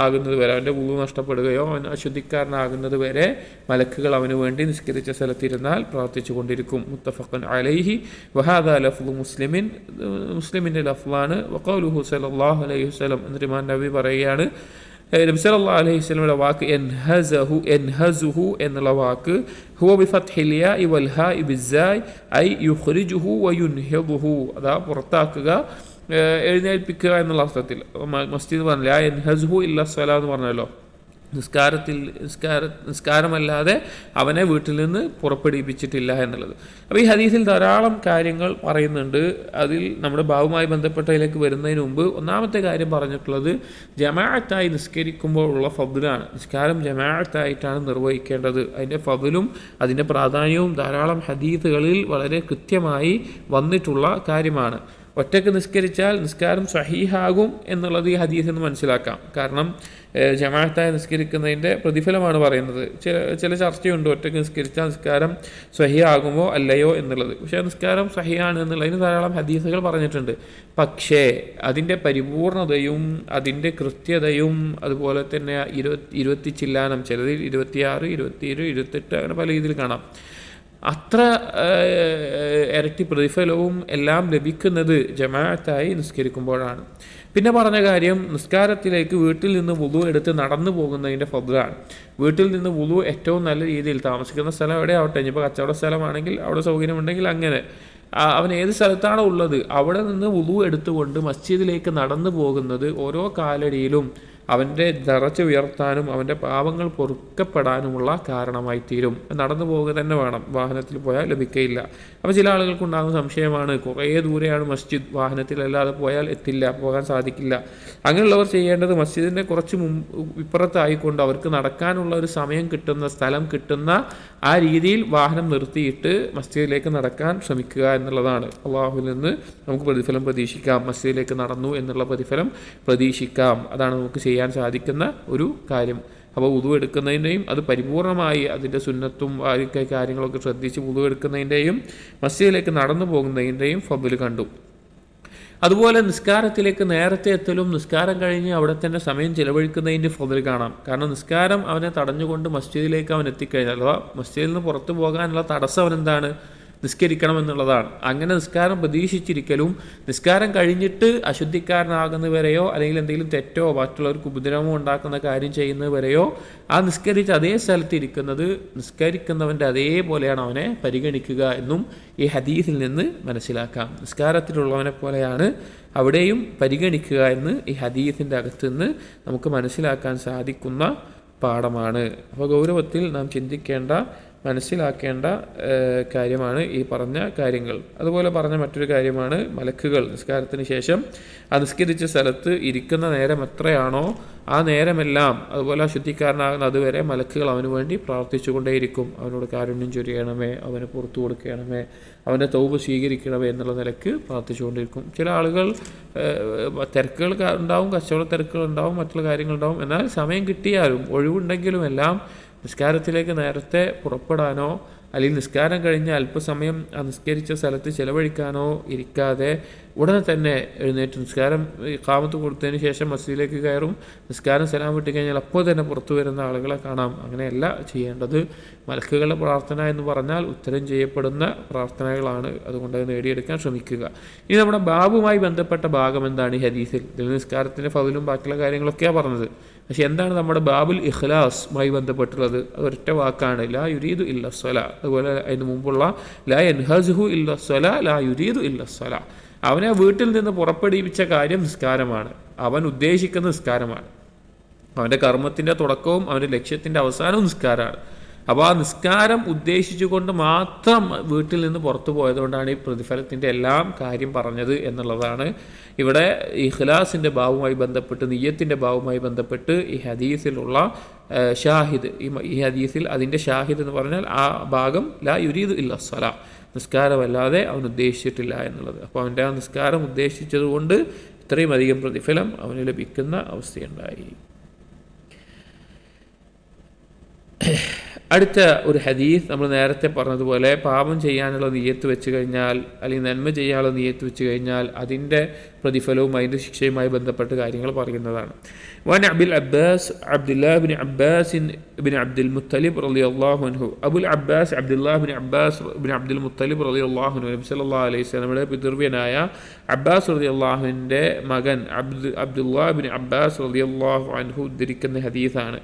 ആകുന്നത് വരെ, അവൻ്റെ വുളു നഷ്ടപ്പെടുകയോ അവൻ അശുദ്ധിക്കാരനാകുന്നത് വരെ മലക്കുകൾ അവന് വേണ്ടി നിസ്കരിച്ച സ്ഥലത്തിരുന്നാൽ പ്രാർത്ഥിച്ചു കൊണ്ടിരിക്കും. മുത്തഫഖൻ അലൈഹി വഹാദാ ലഫ്ളു മുസ്ലിമിൻ, മുസ്ലിമിൻ്റെ ലഫ്ളാണ്. വഖൗലുഹു സല്ലല്ലാഹു അലൈഹി വസല്ലം, എന്നിട്ട് ഇമാം നബി പറയുകയാണ്, നബി സല്ലല്ലാഹു അലൈഹി വസല്ലമയുടെ വാക്ക് യൻഹസുഹു എന്നുള്ള വാക്ക് ഹുവ ബിഫത്ഹിൽ യാഇ വൽ ഹാഇ ബിസ്സായ് ഐ യുഖ്രിജുഹു വയുൻഹിദുഹു, അതാ പുറത്താക്കുക, എഴുന്നേൽപ്പിക്കുക എന്നുള്ള അർത്ഥത്തിൽ. മസ്ജിദ് പറഞ്ഞില്ല ലാ യൻഹസുഹു ഇല്ല സ്വലാ എന്ന് പറഞ്ഞല്ലോ, നിസ്കാരമല്ലാതെ അവനെ വീട്ടിൽ നിന്ന് പുറപ്പെടുവിപ്പിച്ചിട്ടില്ല എന്നുള്ളത്. അപ്പോൾ ഈ ഹദീസിൽ ധാരാളം കാര്യങ്ങൾ പറയുന്നുണ്ട്. അതിൽ നമ്മുടെ ബാബുമായി ബന്ധപ്പെട്ടതിലേക്ക് വരുന്നതിന് മുമ്പ് ഒന്നാമത്തെ കാര്യം പറഞ്ഞിട്ടുള്ളത് ജമാഅത്തായി നിസ്കരിക്കുമ്പോൾ ഉള്ള ഫദ്ലാണ്. നിസ്കാരം ജമാഅത്തായിട്ടാണ് നിർവഹിക്കേണ്ടത്. അതിൻ്റെ ഫദ്ലും അതിൻ്റെ പ്രാധാന്യവും ധാരാളം ഹദീസുകളിൽ വളരെ കൃത്യമായി വന്നിട്ടുള്ള കാര്യമാണ്. ഒറ്റയ്ക്ക് നിസ്കരിച്ചാൽ നിസ്കാരം സ്വഹീഹാകും എന്നുള്ളത് ഈ ഹദീസിൽ നിന്ന് മനസ്സിലാക്കാം. കാരണം ജമാഅത്തായി നിസ്കരിക്കുന്നതിൻ്റെ പ്രതിഫലമാണ് പറയുന്നത്. ചില ചർച്ചയുണ്ട് ഒറ്റയ്ക്ക് നിസ്കരിച്ചാൽ നിസ്കാരം സ്വഹീഹാകുമോ അല്ലയോ എന്നുള്ളത്. പക്ഷേ നിസ്കാരം സ്വഹീഹാണ് എന്നുള്ളതിന് ധാരാളം ഹദീസുകൾ പറഞ്ഞിട്ടുണ്ട്. പക്ഷേ അതിൻ്റെ പരിപൂർണതയും അതിൻ്റെ കൃത്യതയും അതുപോലെ തന്നെ 20 ചില്ലാനം, ചിലതിൽ 26, 27, 28 അങ്ങനെ പല രീതിയിൽ കാണാം. അത്ര ഇരട്ടി പ്രതിഫലവും എല്ലാം ലഭിക്കുന്നത് ജമാഅത്തായി നിസ്കരിക്കുമ്പോഴാണ്. പിന്നെ പറഞ്ഞ കാര്യം നിസ്കാരത്തിലേക്ക് വീട്ടിൽ നിന്ന് വുളു എടുത്ത് നടന്നു പോകുന്നതിൻ്റെ ഫദ്ലാണ്. വീട്ടിൽ നിന്ന് വുളു ഏറ്റവും നല്ല രീതിയിൽ, താമസിക്കുന്ന സ്ഥലം എവിടെ ആവട്ടെ, ഇനിയിപ്പോൾ കച്ചവട സ്ഥലമാണെങ്കിൽ അവിടെ സൗകര്യമുണ്ടെങ്കിൽ അങ്ങനെ, അവൻ ഏത് സ്ഥലത്താണോ ഉള്ളത് അവിടെ നിന്ന് വുളു എടുത്തുകൊണ്ട് മസ്ജിദിലേക്ക് നടന്നു പോകുന്നത് ഓരോ കാലടിയിലും അവൻ്റെ ദറജ ഉയർത്താനും അവൻ്റെ പാപങ്ങൾ പൊറുക്കപ്പെടാനുമുള്ള കാരണമായി തീരും. നടന്നു പോവുക തന്നെ വേണം, വാഹനത്തിൽ പോയാൽ ലഭിക്കയില്ല. അപ്പോൾ ചില ആളുകൾക്കുണ്ടാകുന്ന സംശയമാണ്, കുറേ ദൂരെയാണ് മസ്ജിദ്, വാഹനത്തിലല്ലാതെ പോയാൽ പോകാൻ സാധിക്കില്ല. അങ്ങനെയുള്ളവർ ചെയ്യേണ്ടത് മസ്ജിദിൻ്റെ കുറച്ച് ഇപ്പുറത്തായിക്കൊണ്ട് അവർക്ക് നടക്കാനുള്ള ഒരു സമയം കിട്ടുന്ന, സ്ഥലം കിട്ടുന്ന ആ രീതിയിൽ വാഹനം നിർത്തിയിട്ട് മസ്ജിദിലേക്ക് നടക്കാൻ ശ്രമിക്കുക എന്നുള്ളതാണ്. അള്ളാഹുവിൽ നിന്ന് നമുക്ക് പ്രതിഫലം പ്രതീക്ഷിക്കാം, മസ്ജിദിലേക്ക് നടന്നു എന്നുള്ള പ്രതിഫലം പ്രതീക്ഷിക്കാം. അതാണ് നമുക്ക് ചെയ്യാൻ സാധിക്കുന്ന ഒരു കാര്യം. അപ്പോൾ വുളു എടുക്കുന്നതിൻ്റെയും അത് പരിപൂർണമായി അതിൻ്റെ സുന്നത്തും കാര്യങ്ങളൊക്കെ ശ്രദ്ധിച്ച് വുളു എടുക്കുന്നതിൻ്റെയും മസ്ജിദിലേക്ക് നടന്നു പോകുന്നതിൻ്റെയും ഫദ്ല് കണ്ടു. അതുപോലെ നിസ്കാരത്തിലേക്ക് നേരത്തെ എത്തലും നിസ്കാരം കഴിഞ്ഞ് അവിടെ തന്നെ സമയം ചിലവഴിക്കുന്നതിൻ്റെ ഫദ്ല് കാണാം. കാരണം നിസ്കാരം അവനെ തടഞ്ഞുകൊണ്ട് മസ്ജിദിലേക്ക് അവൻ എത്തിക്കഴിഞ്ഞാൽ, അഥവാ മസ്ജിദിൽ നിന്ന് പുറത്തു പോകാനുള്ള തടസ്സം അവനെന്താണ്? നിസ്കരിക്കണം എന്നുള്ളതാണ്. അങ്ങനെ നിസ്കാരം പ്രതീക്ഷിച്ചിരിക്കലും നിസ്കാരം കഴിഞ്ഞിട്ട് അശുദ്ധിക്കാരനാകുന്നവരെയോ അല്ലെങ്കിൽ എന്തെങ്കിലും തെറ്റോ മറ്റുള്ളവർക്ക് ഉപദ്രവമോ ഉണ്ടാക്കുന്ന കാര്യം ചെയ്യുന്നവരെയോ ആ നിസ്കരിച്ച് അതേ സ്ഥലത്ത് ഇരിക്കുന്നത് നിസ്കരിക്കുന്നവൻ്റെ അതേപോലെയാണ് അവനെ പരിഗണിക്കുക എന്നും ഈ ഹദീസിൽ നിന്ന് മനസ്സിലാക്കാം. നിസ്കാരത്തിലുള്ളവനെ പോലെയാണ് അവിടെയും പരിഗണിക്കുക എന്ന് ഈ ഹദീസിൻ്റെ അകത്ത് നിന്ന് നമുക്ക് മനസ്സിലാക്കാൻ സാധിക്കുന്ന പാഠമാണ്. അപ്പോൾ ഗൗരവത്തിൽ നാം ചിന്തിക്കേണ്ട, മനസ്സിലാക്കേണ്ട കാര്യമാണ് ഈ പറഞ്ഞ കാര്യങ്ങൾ. അതുപോലെ പറഞ്ഞ മറ്റൊരു കാര്യമാണ് മലക്കുകൾ നിസ്കാരത്തിന് ശേഷം ആ നിസ്കരിച്ച സ്ഥലത്ത് ഇരിക്കുന്ന നേരം എത്രയാണോ ആ നേരമെല്ലാം അതുപോലെ അശുദ്ധിക്കാരനാകുന്ന അതുവരെ മലക്കുകൾ അവന് വേണ്ടി പ്രാർത്ഥിച്ചുകൊണ്ടേയിരിക്കും. അവനോട് കാരുണ്യം ചൊരിയണമേ, അവന് പുറത്തു കൊടുക്കണമേ, അവൻ്റെ തൗബ സ്വീകരിക്കണമേ എന്നുള്ള നിലക്ക് പ്രാർത്ഥിച്ചുകൊണ്ടിരിക്കും. ചില ആളുകൾ തിരക്കുകൾ ഉണ്ടാവും, കച്ചവട തിരക്കുകൾ ഉണ്ടാവും, മറ്റുള്ള കാര്യങ്ങളുണ്ടാവും. എന്നാൽ സമയം കിട്ടിയാലും ഒഴിവുണ്ടെങ്കിലും എല്ലാം നിസ്കാരത്തിലേക്ക് നേരത്തെ പുറപ്പെടാനോ അല്ലെങ്കിൽ നിസ്കാരം കഴിഞ്ഞ് അല്പസമയം ആ നിസ്കരിച്ച സ്ഥലത്ത് ചിലവഴിക്കാനോ ഇരിക്കാതെ ഉടനെ തന്നെ എഴുന്നേറ്റ് നിസ്കാരം ഇഖാമത്ത് കൊടുത്തതിന് ശേഷം മസ്ജിദിലേക്ക് കയറും. നിസ്കാരം സലാം വിട്ട് കഴിഞ്ഞാൽ അപ്പോൾ തന്നെ പുറത്തു വരുന്ന ആളുകളെ കാണാം. അങ്ങനെയല്ല ചെയ്യേണ്ടത്. മലക്കുകളുടെ പ്രാർത്ഥന എന്ന് പറഞ്ഞാൽ ഉത്തരം ചെയ്യപ്പെടുന്ന പ്രാർത്ഥനകളാണ്. അതുകൊണ്ട് അത് നേടിയെടുക്കാൻ ശ്രമിക്കുക. ഇനി നമ്മുടെ ബാബുമായി ബന്ധപ്പെട്ട ഭാഗം എന്താണ് ഈ ഹദീസിൽ? ഇതിൽ നിസ്കാരത്തിൻ്റെ ഫദ്ലും ബാക്കിയുള്ള കാര്യങ്ങളൊക്കെയാണ് പറഞ്ഞത്. പക്ഷെ എന്താണ് നമ്മുടെ ബാബുൽ ഇഖ്ലാസുമായി ബന്ധപ്പെട്ടുള്ളത്? അതൊരൊറ്റ വാക്കാണ്, ലാ യുരീദു ഇല്ല സ്വലാ. അതുപോലെ അതിന് മുമ്പുള്ള ലാ യൻഹസുഹു ഇല്ല സ്വലാ ലാ യുരീദു ഇല്ല സ്വലാ. അവനെ വീട്ടിൽ നിന്ന് പുറപ്പെടുവിച്ച കാര്യം നിസ്കാരമാണ്. അവൻ ഉദ്ദേശിക്കുന്ന നിസ്കാരമാണ്. അവൻ്റെ കർമ്മത്തിൻ്റെ തുടക്കവും അവൻ്റെ ലക്ഷ്യത്തിൻ്റെ അവസാനവും നിസ്കാരമാണ്. അപ്പോൾ ആ നിസ്കാരം ഉദ്ദേശിച്ചുകൊണ്ട് മാത്രം വീട്ടിൽ നിന്ന് പുറത്തു പോയതുകൊണ്ടാണ് ഈ പ്രതിഫലത്തിൻ്റെ എല്ലാം കാര്യം പറഞ്ഞത് എന്നുള്ളതാണ് ഇവിടെ ഇഖ്ലാസിൻ്റെ ഭാവവുമായി ബന്ധപ്പെട്ട്, നിയ്യത്തിൻ്റെ ഭാവവുമായി ബന്ധപ്പെട്ട് ഈ ഹദീസിലുള്ള ഷാഹിദ്. ഈ ഹദീസിൽ അതിൻ്റെ ഷാഹിദ് എന്ന് പറഞ്ഞാൽ ആ ഭാഗം ലാ യുരീദു ഇല്ല സ്വലാ, നിസ്കാരമല്ലാതെ അവൻ ഉദ്ദേശിച്ചിട്ടില്ല എന്നുള്ളത്. അപ്പോൾ അവൻ്റെ ആ നിസ്കാരം ഉദ്ദേശിച്ചതുകൊണ്ട് ഇത്രയും അധികം പ്രതിഫലം അവന് ലഭിക്കുന്ന അവസ്ഥയുണ്ടായി. അടുത്ത ഒരു ഹദീസ് നമ്മൾ നേരത്തെ പറഞ്ഞതുപോലെ പാപം ചെയ്യാനുള്ള നിയ്യത്ത് വെച്ച് കഴിഞ്ഞാൽ അല്ലെങ്കിൽ നന്മ ചെയ്യാനുള്ള നിയ്യത്ത് വെച്ച് കഴിഞ്ഞാൽ അതിൻ്റെ പ്രതിഫലവും അതിൻ്റെ ശിക്ഷയുമായി ബന്ധപ്പെട്ട കാര്യങ്ങൾ പറയുന്നതാണ്. വൻ Abul Abbas Abdullah bin Abbas bin Abdul Muthalib റളിയല്ലാഹു അൻഹു, Abul Abbas Abdullah bin Abbas bin Abdul Muthalib റളിയല്ലാഹു അൻഹു, നബി സല്ലല്ലാഹു അലൈഹി വസല്ലമയുടെ പിതൃവ്യനായ അബ്ബാസ് റളിയല്ലാഹുവിൻ്റെ മകൻ അബ്ദുല്ലാഹ് ബിൻ അബ്ബാസ് റളിയല്ലാഹു അൻഹു ഉദ്ധരിക്കുന്ന ഹദീസാണ്.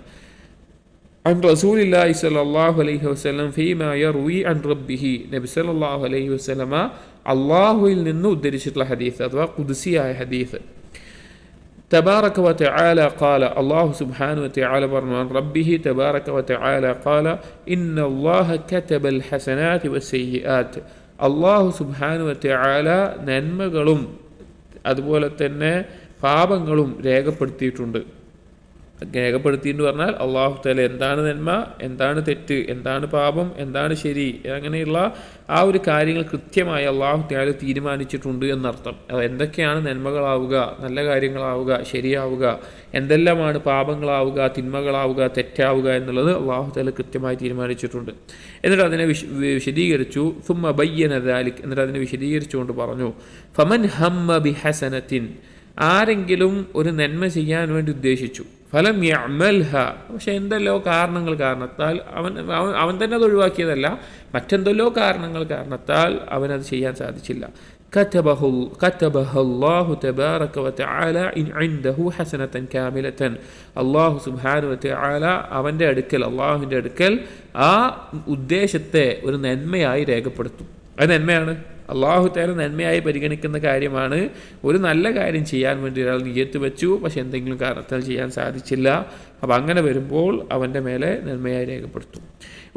عن رسول الله صلى الله عليه وسلم فيما يروي عن ربه, നബി സല്ലല്ലാഹു അലൈഹി വസല്ലമ അല്ലാഹുവിൽ നിന്ന് ഉദ്ധരിച്ചിട്ടുള്ള ഹദീസ് അഥവാ ഖുദ്സിയായ ഹദീസ്. തബാറക വതആല ഖാല, അല്ലാഹു സുബ്ഹാനഹു വതആല പറഞ്ഞു, عن ربه تبارك وتعالى قال إن الله كتب الحسنات والسيئات, അല്ലാഹു സുബ്ഹാനഹു വതആല നന്മകളും അതുപോലെ തന്നെ പാപങ്ങളും രേഖപ്പെടുത്തിയിട്ടുണ്ട്. രേഖപ്പെടുത്തിയെന്ന് പറഞ്ഞാൽ അള്ളാഹു തആല എന്താണ് നന്മ, എന്താണ് തെറ്റ്, എന്താണ് പാപം, എന്താണ് ശരി, അങ്ങനെയുള്ള ആ ഒരു കാര്യങ്ങൾ കൃത്യമായി അള്ളാഹു തആല തീരുമാനിച്ചിട്ടുണ്ട് എന്നർത്ഥം. എന്തൊക്കെയാണ് നന്മകളാവുക, നല്ല കാര്യങ്ങളാവുക, ശരിയാവുക, എന്തെല്ലാമാണ് പാപങ്ങളാവുക, തിന്മകളാവുക, തെറ്റാവുക എന്നുള്ളത് അള്ളാഹു തആല കൃത്യമായി തീരുമാനിച്ചിട്ടുണ്ട്. എന്നിട്ട് അതിനെ വിശദീകരിച്ചു. സുമ്മ ബയ്യന ദാലിക്, എന്നിട്ട് അതിനെ വിശദീകരിച്ചുകൊണ്ട് പറഞ്ഞു, ഫമൻ ഹമ്മ ബിഹസനത്തിൻ, ആരെങ്കിലും ഒരു നന്മ ചെയ്യാൻ വേണ്ടി ഉദ്ദേശിച്ചു, ഫലം യഅമൽഹ, പക്ഷെ എന്തെല്ലോ കാരണങ്ങൾ കാരണത്താൽ അവൻ തന്നെ അത് ഒഴിവാക്കിയതല്ല, മറ്റെന്തെല്ലോ കാരണങ്ങൾ കാരണത്താൽ അവനത് ചെയ്യാൻ സാധിച്ചില്ല. കതബഹല്ലാഹു തബാറക വതആല ഇൻദഹു ഹസനതൻ കാമിലതൻ, അല്ലാഹു സുബ്ഹാനഹു വതആല അവൻ്റെ അടുക്കൽ, അള്ളാഹുവിൻ്റെ അടുക്കൽ ആ ഉദ്ദേശത്തെ ഒരു നന്മയായി രേഖപ്പെടുത്തും. അത് നന്മയാണ്, അള്ളാഹു തആല നന്മയായി പരിഗണിക്കുന്ന കാര്യമാണ്. ഒരു നല്ല കാര്യം ചെയ്യാൻ വേണ്ടി ഒരാൾ നിയ്യത്ത് വെച്ചു, പക്ഷെ എന്തെങ്കിലും കാരണത്താൽ ചെയ്യാൻ സാധിച്ചില്ല. അപ്പം അങ്ങനെ വരുമ്പോൾ അവൻ്റെ മേലെ നന്മയായി രേഖപ്പെടുത്തും.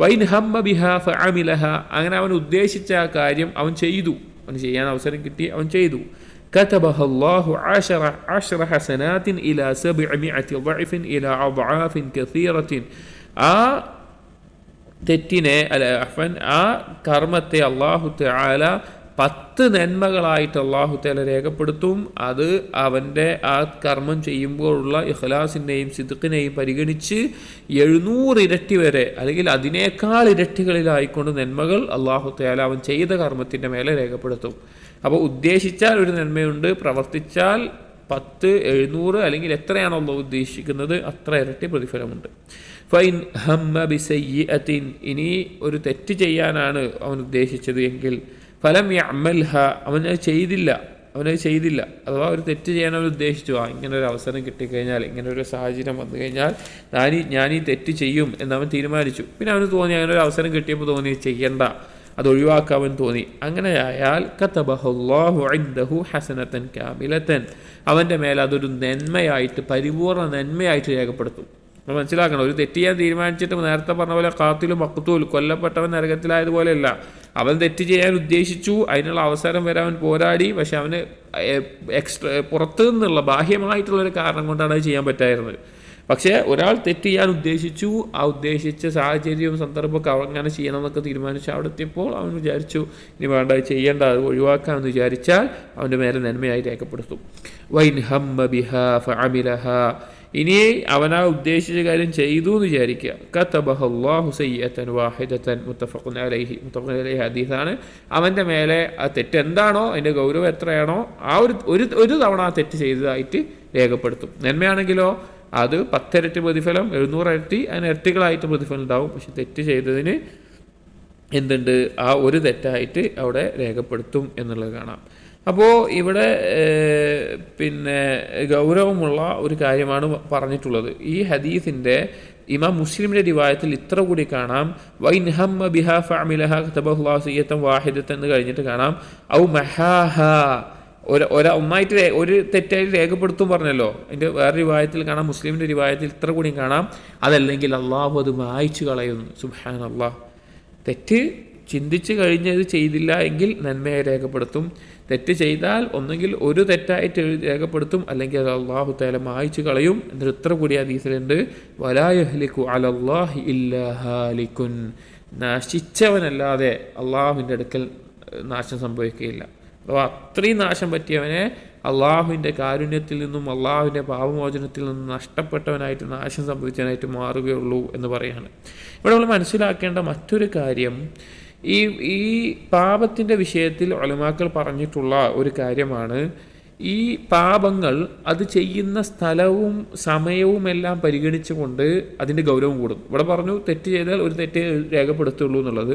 വൈൻ ഹമ്മ ബിഹാ ഫഅമിലഹ, അങ്ങനെ അവൻ ഉദ്ദേശിച്ച ആ കാര്യം അവൻ ചെയ്തു, അവന് ചെയ്യാൻ അവസരം കിട്ടി, അവൻ ചെയ്തു. കതബഹല്ലാഹു അശ്റ ഹസനാത്തിൻ ഇലാ 700 ضعഫിൻ ഇലാ അദ്ആഫിൻ കസീറത്തിൻ, ആ തെറ്റിനെ ആ കർമ്മത്തെ അല്ലാഹു തആല 10 നന്മകളായിട്ട് അല്ലാഹു തആല രേഖപ്പെടുത്തും. അത് അവൻ്റെ ആ കർമ്മം ചെയ്യുമ്പോഴുള്ള ഇഖ്ലാസിനെയും സിദ്ഖിനെയും പരിഗണിച്ച് 700 ഇരട്ടി വരെ അല്ലെങ്കിൽ അതിനേക്കാൾ ഇരട്ടികളിലായിക്കൊണ്ട് നന്മകൾ അല്ലാഹു തആല അവൻ ചെയ്ത കർമ്മത്തിൻ്റെ മേലെ രേഖപ്പെടുത്തും. അപ്പോൾ ഉദ്ദേശിച്ചാൽ ഒരു നന്മയുണ്ട്, പ്രവർത്തിച്ചാൽ 10, 700 അല്ലെങ്കിൽ എത്രയാണോ അല്ലാഹു ഉദ്ദേശിക്കുന്നത് അത്ര ഇരട്ടി പ്രതിഫലമുണ്ട്. ഫൈൻ ഹമ്മ ബിസയ്യിഅത്തിൻ, ഇനി ഒരു തെറ്റ് ചെയ്യാനാണ് അവൻ ഉദ്ദേശിച്ചത് എങ്കിൽ ഫലം യഅമൽഹ, അവനത് ചെയ്തില്ല, അഥവാ ഒരു തെറ്റ് ചെയ്യാൻ അവൻ ഉദ്ദേശിച്ചു, ഇങ്ങനെ ഒരു അവസരം കിട്ടിക്കഴിഞ്ഞാൽ, ഇങ്ങനെ ഒരു സാഹചര്യം വന്നു കഴിഞ്ഞാൽ ഞാൻ ഈ തെറ്റ് ചെയ്യും എന്നവൻ തീരുമാനിച്ചു. പിന്നെ അവന് തോന്നി, അങ്ങനെ ഒരു അവസരം കിട്ടിയപ്പോൾ തോന്നി ചെയ്യണ്ട, അത് ഒഴിവാക്കാവൻ തോന്നി. അങ്ങനെയായാൽ കതബഹല്ലാഹു ഇൻദഹു ഹസനതൻ കാമിലതൻ, അവൻ്റെ മേലെ അതൊരു നന്മയായിട്ട്, പരിപൂർണ്ണ നന്മയായിട്ട് രേഖപ്പെടുത്തും. നമ്മൾ മനസ്സിലാക്കണം, ഒരു തെറ്റ് ചെയ്യാൻ തീരുമാനിച്ചിട്ട് നേരത്തെ പറഞ്ഞ പോലെ ഖാത്തിലും മഖ്തൂൽ, കൊല്ലപ്പെട്ടവൻ നരകത്തിലായതുപോലെയല്ല. അവൻ തെറ്റ് ചെയ്യാൻ ഉദ്ദേശിച്ചു, അതിനുള്ള അവസരം വരെ അവൻ പോരാടി, പക്ഷെ അവന് പുറത്തു നിന്നുള്ള ബാഹ്യമായിട്ടുള്ളൊരു കാരണം കൊണ്ടാണ് അത് ചെയ്യാൻ പറ്റായിരുന്നത്. പക്ഷേ ഒരാൾ തെറ്റ് ചെയ്യാൻ ഉദ്ദേശിച്ചു, ആ ഉദ്ദേശിച്ച സാഹചര്യവും സന്ദർഭമൊക്കെ അങ്ങനെ ചെയ്യണമെന്നൊക്കെ തീരുമാനിച്ചു. അവിടെ എത്തിയപ്പോൾ അവൻ വിചാരിച്ചു ഇനി വേണ്ട, ചെയ്യേണ്ട, അത് ഒഴിവാക്കാമെന്ന് വിചാരിച്ചാൽ അവൻ്റെ മേലെ നന്മയായി രേഖപ്പെടുത്തും. വൈൻ ഹമ്മ ബിഹാ ഫഅമിലഹ, ഇനി അവനാ ഉദ്ദേശിച്ച കാര്യം ചെയ്തു എന്ന് വിചാരിക്കുക. കതബഹല്ലാഹു സയ്യിഅതൻ വാഹിദതൻ മുത്തഫഖുൻ അലൈഹി, മുത്തഫഖുൻ അലൈഹി ഹദീസാണ്. അവൻ്റെ മേലെ ആ തെറ്റ് എന്താണോ, അതിൻ്റെ ഗൗരവം എത്രയാണോ, ആ ഒരു തവണ ആ തെറ്റ് ചെയ്തതായിട്ട് രേഖപ്പെടുത്തും. നന്മയാണെങ്കിലോ അത് 10 ഇരട്ടി പ്രതിഫലം, 700 ഇരട്ടി, അതിന് ഇരട്ടികളായിട്ട് പ്രതിഫലം ഉണ്ടാവും. പക്ഷെ തെറ്റ് ചെയ്തതിന് എന്തുണ്ട്, ആ ഒരു തെറ്റായിട്ട് അവിടെ രേഖപ്പെടുത്തും എന്നുള്ളത് കാണാം. അപ്പോൾ ഇവിടെ പിന്നെ ഗൗരവമുള്ള ഒരു കാര്യമാണ് പറഞ്ഞിട്ടുള്ളത്. ഈ ഹദീസിൻ്റെ ഇമാം മുസ്ലിമിൻ്റെ റിവായത്തിൽ ഇത്ര കൂടി കാണാം, വൈൻ ഹമ്മ ബിഹാ ഫഅമിലഹ കതബഹല്ലാഹു സയ്യിഅതൻ വാഹിദതൻ എന്ന് കഴിഞ്ഞിട്ട് കാണാം ഔ മഹാഹ, ഒന്നായിട്ട് ഒരു തെറ്റായിട്ട് രേഖപ്പെടുത്തും പറഞ്ഞല്ലോ. അതിൻ്റെ വേറെ റിവായത്തിൽ കാണാം, മുസ്ലിമിൻ്റെ റിവായത്തിൽ ഇത്ര കൂടിയും കാണാം, അതല്ലെങ്കിൽ അള്ളാഹു അത് മായ്ച്ചു കളയുന്നു. സുബ്ഹാനല്ലാഹ്. തെറ്റ് ചിന്തിച്ച് കഴിഞ്ഞത് ചെയ്തില്ല എങ്കിൽ നന്മയെ രേഖപ്പെടുത്തും. തെറ്റ് ചെയ്താൽ ഒന്നെങ്കിൽ ഒരു തെറ്റായിട്ട് രേഖപ്പെടുത്തും, അല്ലെങ്കിൽ അത് അള്ളാഹു തആല മായ്ച്ചു കളയും. എന്നിട്ട് ഇത്ര കൂടി ഹദീസിലുണ്ട്, വലാ യഹ്ലികു അലല്ലാഹി ഇല്ലാ ഹാലികുൻ, നശിച്ചവനല്ലാതെ അള്ളാഹുവിൻ്റെ അടുക്കൽ നാശം സംഭവിക്കുകയില്ല. അഥവാ അത്രയും നാശം പറ്റിയവനെ അള്ളാഹുവിൻ്റെ കാരുണ്യത്തിൽ നിന്നും അള്ളാഹുവിൻ്റെ പാപമോചനത്തിൽ നിന്നും നഷ്ടപ്പെട്ടവനായിട്ട് നാശം സംഭവിച്ചവനായിട്ട് മാറുകയുള്ളൂ എന്ന് പറയാണ്. ഇവിടെ നമ്മൾ മനസ്സിലാക്കേണ്ട മറ്റൊരു കാര്യം, ഈ പാപത്തിൻ്റെ വിഷയത്തിൽ ഉലമാക്കൾ പറഞ്ഞിട്ടുള്ള ഒരു കാര്യമാണ്, ഈ പാപങ്ങൾ അത് ചെയ്യുന്ന സ്ഥലവും സമയവും എല്ലാം പരിഗണിച്ചുകൊണ്ട് അതിൻ്റെ ഗൗരവം കൂടും. ഇവിടെ പറഞ്ഞു തെറ്റ് ചെയ്താൽ ഒരു തെറ്റ് രേഖപ്പെടുത്തുള്ളൂ എന്നുള്ളത്.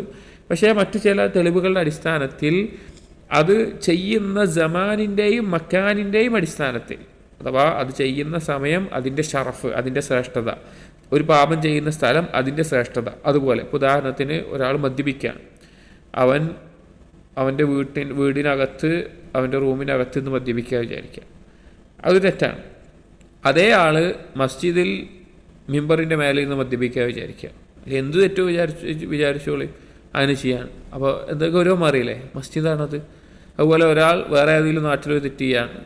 പക്ഷേ മറ്റു ചില തെളിവുകളുടെ അടിസ്ഥാനത്തിൽ അത് ചെയ്യുന്ന സമാനിൻ്റെയും മക്കാനിൻ്റെയും അടിസ്ഥാനത്തിൽ, അഥവാ അത് ചെയ്യുന്ന സമയം അതിൻ്റെ ഷറഫ്, അതിൻ്റെ ശ്രേഷ്ഠത, ഒരു പാപം ചെയ്യുന്ന സ്ഥലം അതിൻ്റെ ശ്രേഷ്ഠത. അതുപോലെ ഉദാഹരണത്തിന് ഒരാൾ മദ്യപിക്കുകയാണ്, അവൻ്റെ വീടിനകത്ത് അവൻ്റെ റൂമിനകത്ത് നിന്ന് മദ്യപിക്കുക വിചാരിക്കുക, അത് തെറ്റാണ്. അതേ ആൾ മസ്ജിദിൽ മിമ്പറിൻ്റെ മേലെ നിന്ന് മദ്യപിക്കുക വിചാരിക്കുക, എന്ത് തെറ്റോ വിചാരിച്ചോളി അതിന് ചെയ്യാണ്. അപ്പോൾ എന്തൊക്കെ ഗൗരവം മാറിയില്ലേ? മസ്ജിദാണത്. അതുപോലെ ഒരാൾ വേറെ ഏതെങ്കിലും നാട്ടിലൊരു തെറ്റ് ചെയ്യാണ്,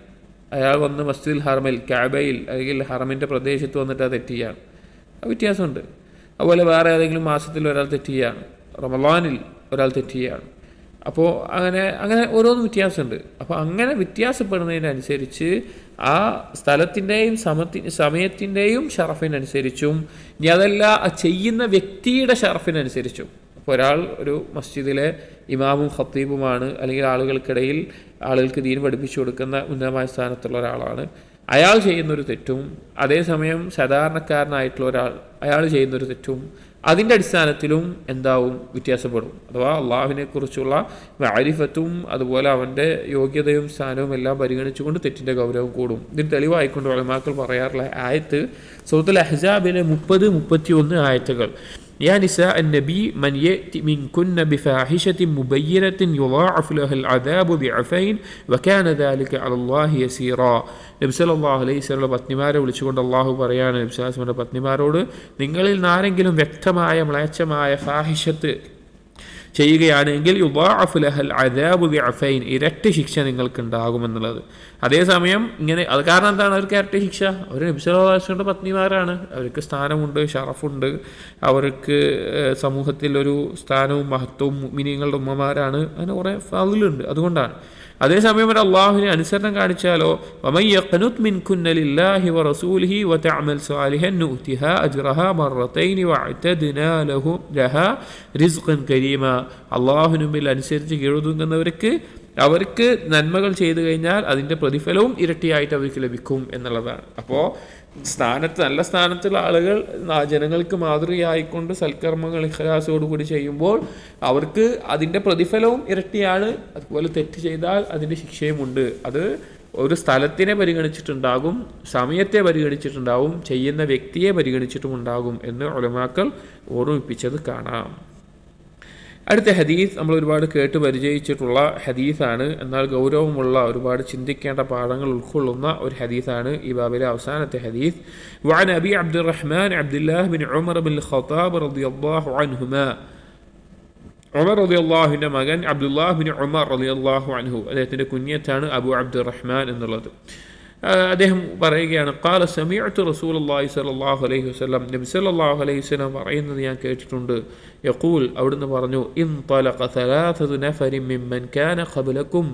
അയാൾ വന്ന് മസ്ജിദുൽ ഹറമിൽ, കഅബയിൽ അല്ലെങ്കിൽ ഹറമിൻ്റെ പ്രദേശത്ത് വന്നിട്ട് അത് തെറ്റ് ചെയ്യാണ്, അത് വ്യത്യാസമുണ്ട്. അതുപോലെ വേറെ ഏതെങ്കിലും മാസത്തിൽ ഒരാൾ തെറ്റ് ചെയ്യാണ്, റമളാനിൽ ഒരാൾ തെറ്റ് ചെയ്യാണ്. അപ്പോൾ അങ്ങനെ ഓരോന്നും വ്യത്യാസമുണ്ട്. അപ്പോൾ അങ്ങനെ വ്യത്യാസപ്പെടുന്നതിനനുസരിച്ച് ആ സ്ഥലത്തിൻ്റെയും സമയത്തിൻ്റെയും ഷറഫിനനുസരിച്ചും, ഇനി അതല്ല ആ ചെയ്യുന്ന വ്യക്തിയുടെ ഷറഫിനനുസരിച്ചും. അപ്പോൾ ഒരാൾ ഒരു മസ്ജിദിലെ ഇമാമും ഖത്തീബുമാണ്, അല്ലെങ്കിൽ ആളുകൾക്കിടയിൽ ആളുകൾക്ക് ദീൻ പഠിപ്പിച്ചു കൊടുക്കുന്ന ഉന്നതമായ സ്ഥാനത്തുള്ള ഒരാളാണ്, അയാൾ ചെയ്യുന്നൊരു തെറ്റും അതേസമയം സാധാരണക്കാരനായിട്ടുള്ള ഒരാൾ അയാൾ ചെയ്യുന്നൊരു തെറ്റും അതിൻ്റെ അടിസ്ഥാനത്തിലും എന്താവും? വ്യത്യാസപ്പെടും. അഥവാ അള്ളാഹുവിനെക്കുറിച്ചുള്ള മാരിഫത്തും അതുപോലെ അവൻ്റെ യോഗ്യതയും സ്ഥാനവും എല്ലാം പരിഗണിച്ചുകൊണ്ട് തെറ്റിൻ്റെ ഗൗരവം കൂടും. ഇതിന് തെളിവായിക്കൊണ്ട് ഉലമാക്കൾ പറയാറുള്ള ആയത്ത് സൂറത്തുൽ അഹ്സാബിലെ 30-31 ആയത്തുകൾ. يا نساء النبي من يأتي منكن بفاحشة مبينة يضاعف لها العذاب ضعفين وكان ذلك على الله يسيرا. നബി സല്ലല്ലാഹു അലൈഹി വസല്ലം പത്നിമാരെ വിളിച്ചുകൊണ്ട് അള്ളാഹു പറയാണ്, നബി സല്ലല്ലാഹു അലൈഹി വസല്ലം പത്നിമാരോട്, നിങ്ങളിൽ ആരെങ്കിലും വ്യക്തമായ മ്ലേച്ഛമായ ഫാഹിഷത്ത് ചെയ്യുകയാണെങ്കിൽ യുദാഅഫു ലഹൽ അദാബു ദിഅഫൈൻ, ഇരട്ടി ശിക്ഷ നിങ്ങൾക്കുണ്ടാകുമെന്നുള്ളത്. അതേസമയം ഇങ്ങനെ അത് കാരണം എന്താണ്? അവർക്ക് ഇരട്ടി ശിക്ഷ, അവർ നബി സല്ലല്ലാഹു അലൈഹി വസല്ലം പത്നിമാരാണ്, അവർക്ക് സ്ഥാനമുണ്ട്, ഷറഫുണ്ട്, അവർക്ക് സമൂഹത്തിൽ ഒരു സ്ഥാനവും മഹത്വവും മുഅ്മിനീങ്ങളുടെ ഉമ്മമാരാണ്, അങ്ങനെ കുറേ ഫളിലുണ്ട്. അതുകൊണ്ടാണ്. അതേസമയം ഒരു അള്ളാഹുവിനെ അനുസരണം കാണിച്ചാലോ, വമൻ യഖ്നുത് മിൻകുന്ന ലില്ലാഹി വറസൂലിഹി വതഅമൽ സാലിഹൻ നുഅ്തിഹാ അജ്റഹാ മർറതൈനി വഅതദ്നാ ലഹാ റിസ്ഖൻ കരീമ. അള്ളാഹുവിന് മുമ്പിൽ അനുസരിച്ച് കീഴൊതുങ്ങുന്നവർക്ക് അവർക്ക് നന്മകൾ ചെയ്തു കഴിഞ്ഞാൽ അതിൻ്റെ പ്രതിഫലവും ഇരട്ടിയായിട്ട് അവർക്ക് ലഭിക്കും എന്നുള്ളതാണ്. അപ്പോൾ നല്ല സ്ഥാനത്തുള്ള ആളുകൾ ജനങ്ങൾക്ക് മാതൃകയായിക്കൊണ്ട് സൽക്കർമ്മങ്ങൾ ഇഖ്ലാസോടുകൂടി ചെയ്യുമ്പോൾ അവർക്ക് അതിൻ്റെ പ്രതിഫലവും ഇരട്ടിയാണ്. അതുപോലെ തെറ്റ് ചെയ്താൽ അതിൻ്റെ ശിക്ഷയുമുണ്ട്. അത് ഒരു സ്ഥലത്തിനെ പരിഗണിച്ചിട്ടുണ്ടാകും, സമയത്തെ പരിഗണിച്ചിട്ടുണ്ടാവും, ചെയ്യുന്ന വ്യക്തിയെ പരിഗണിച്ചിട്ടുമുണ്ടാകും എന്ന് ഉലമാക്കൾ ഓർമ്മിപ്പിച്ചത് കാണാം. അടുത്ത ഹദീസ് നമ്മൾ ഒരുപാട് കേട്ട് പരിചയിച്ചിട്ടുള്ള ഹദീസാണ്, എന്നാൽ ഗൗരവമുള്ള ഒരുപാട് ചിന്തിക്കേണ്ട പാഠങ്ങൾ ഉൾക്കൊള്ളുന്ന ഒരു ഹദീസാണ് ഈ ബാബിലെ അവസാനത്തെ ഹദീസ്. വഅൻ അബി അബ്ദുറഹ്മാൻ അബ്ദുല്ലാഹ് ബിൻ ഉമർ ബിൻ ഖത്താബ് റളിയല്ലാഹു അൻഹുമാ, ഉമർ റളിയല്ലാഹുവിൻ്റെ മകൻ അബ്ദുല്ലാഹ് ബിൻ ഉമർ റളിയല്ലാഹു അൻഹു, അദ്ദേഹത്തിൻ്റെ കുഞ്ഞത്താണ് അബു അബ്ദുറഹ്മാൻ എന്നുള്ളത്. അദ്ദേഹം പറയുകയാണ്, ഖാല സമീഅതു റസൂലുള്ളാഹി സ്വല്ലല്ലാഹു അലൈഹി വസല്ലം, നബി സല്ലല്ലാഹു അലൈഹി വസല്ലം പറയുന്നത് ഞാൻ കേട്ടിട്ടുണ്ട്. യഖൂൽ, അവിടുന്ന് പറഞ്ഞു, ഇൻതലഖ സലാസതു നഫരിൻ മിമ്മൻ കാന ഖബ്ലകും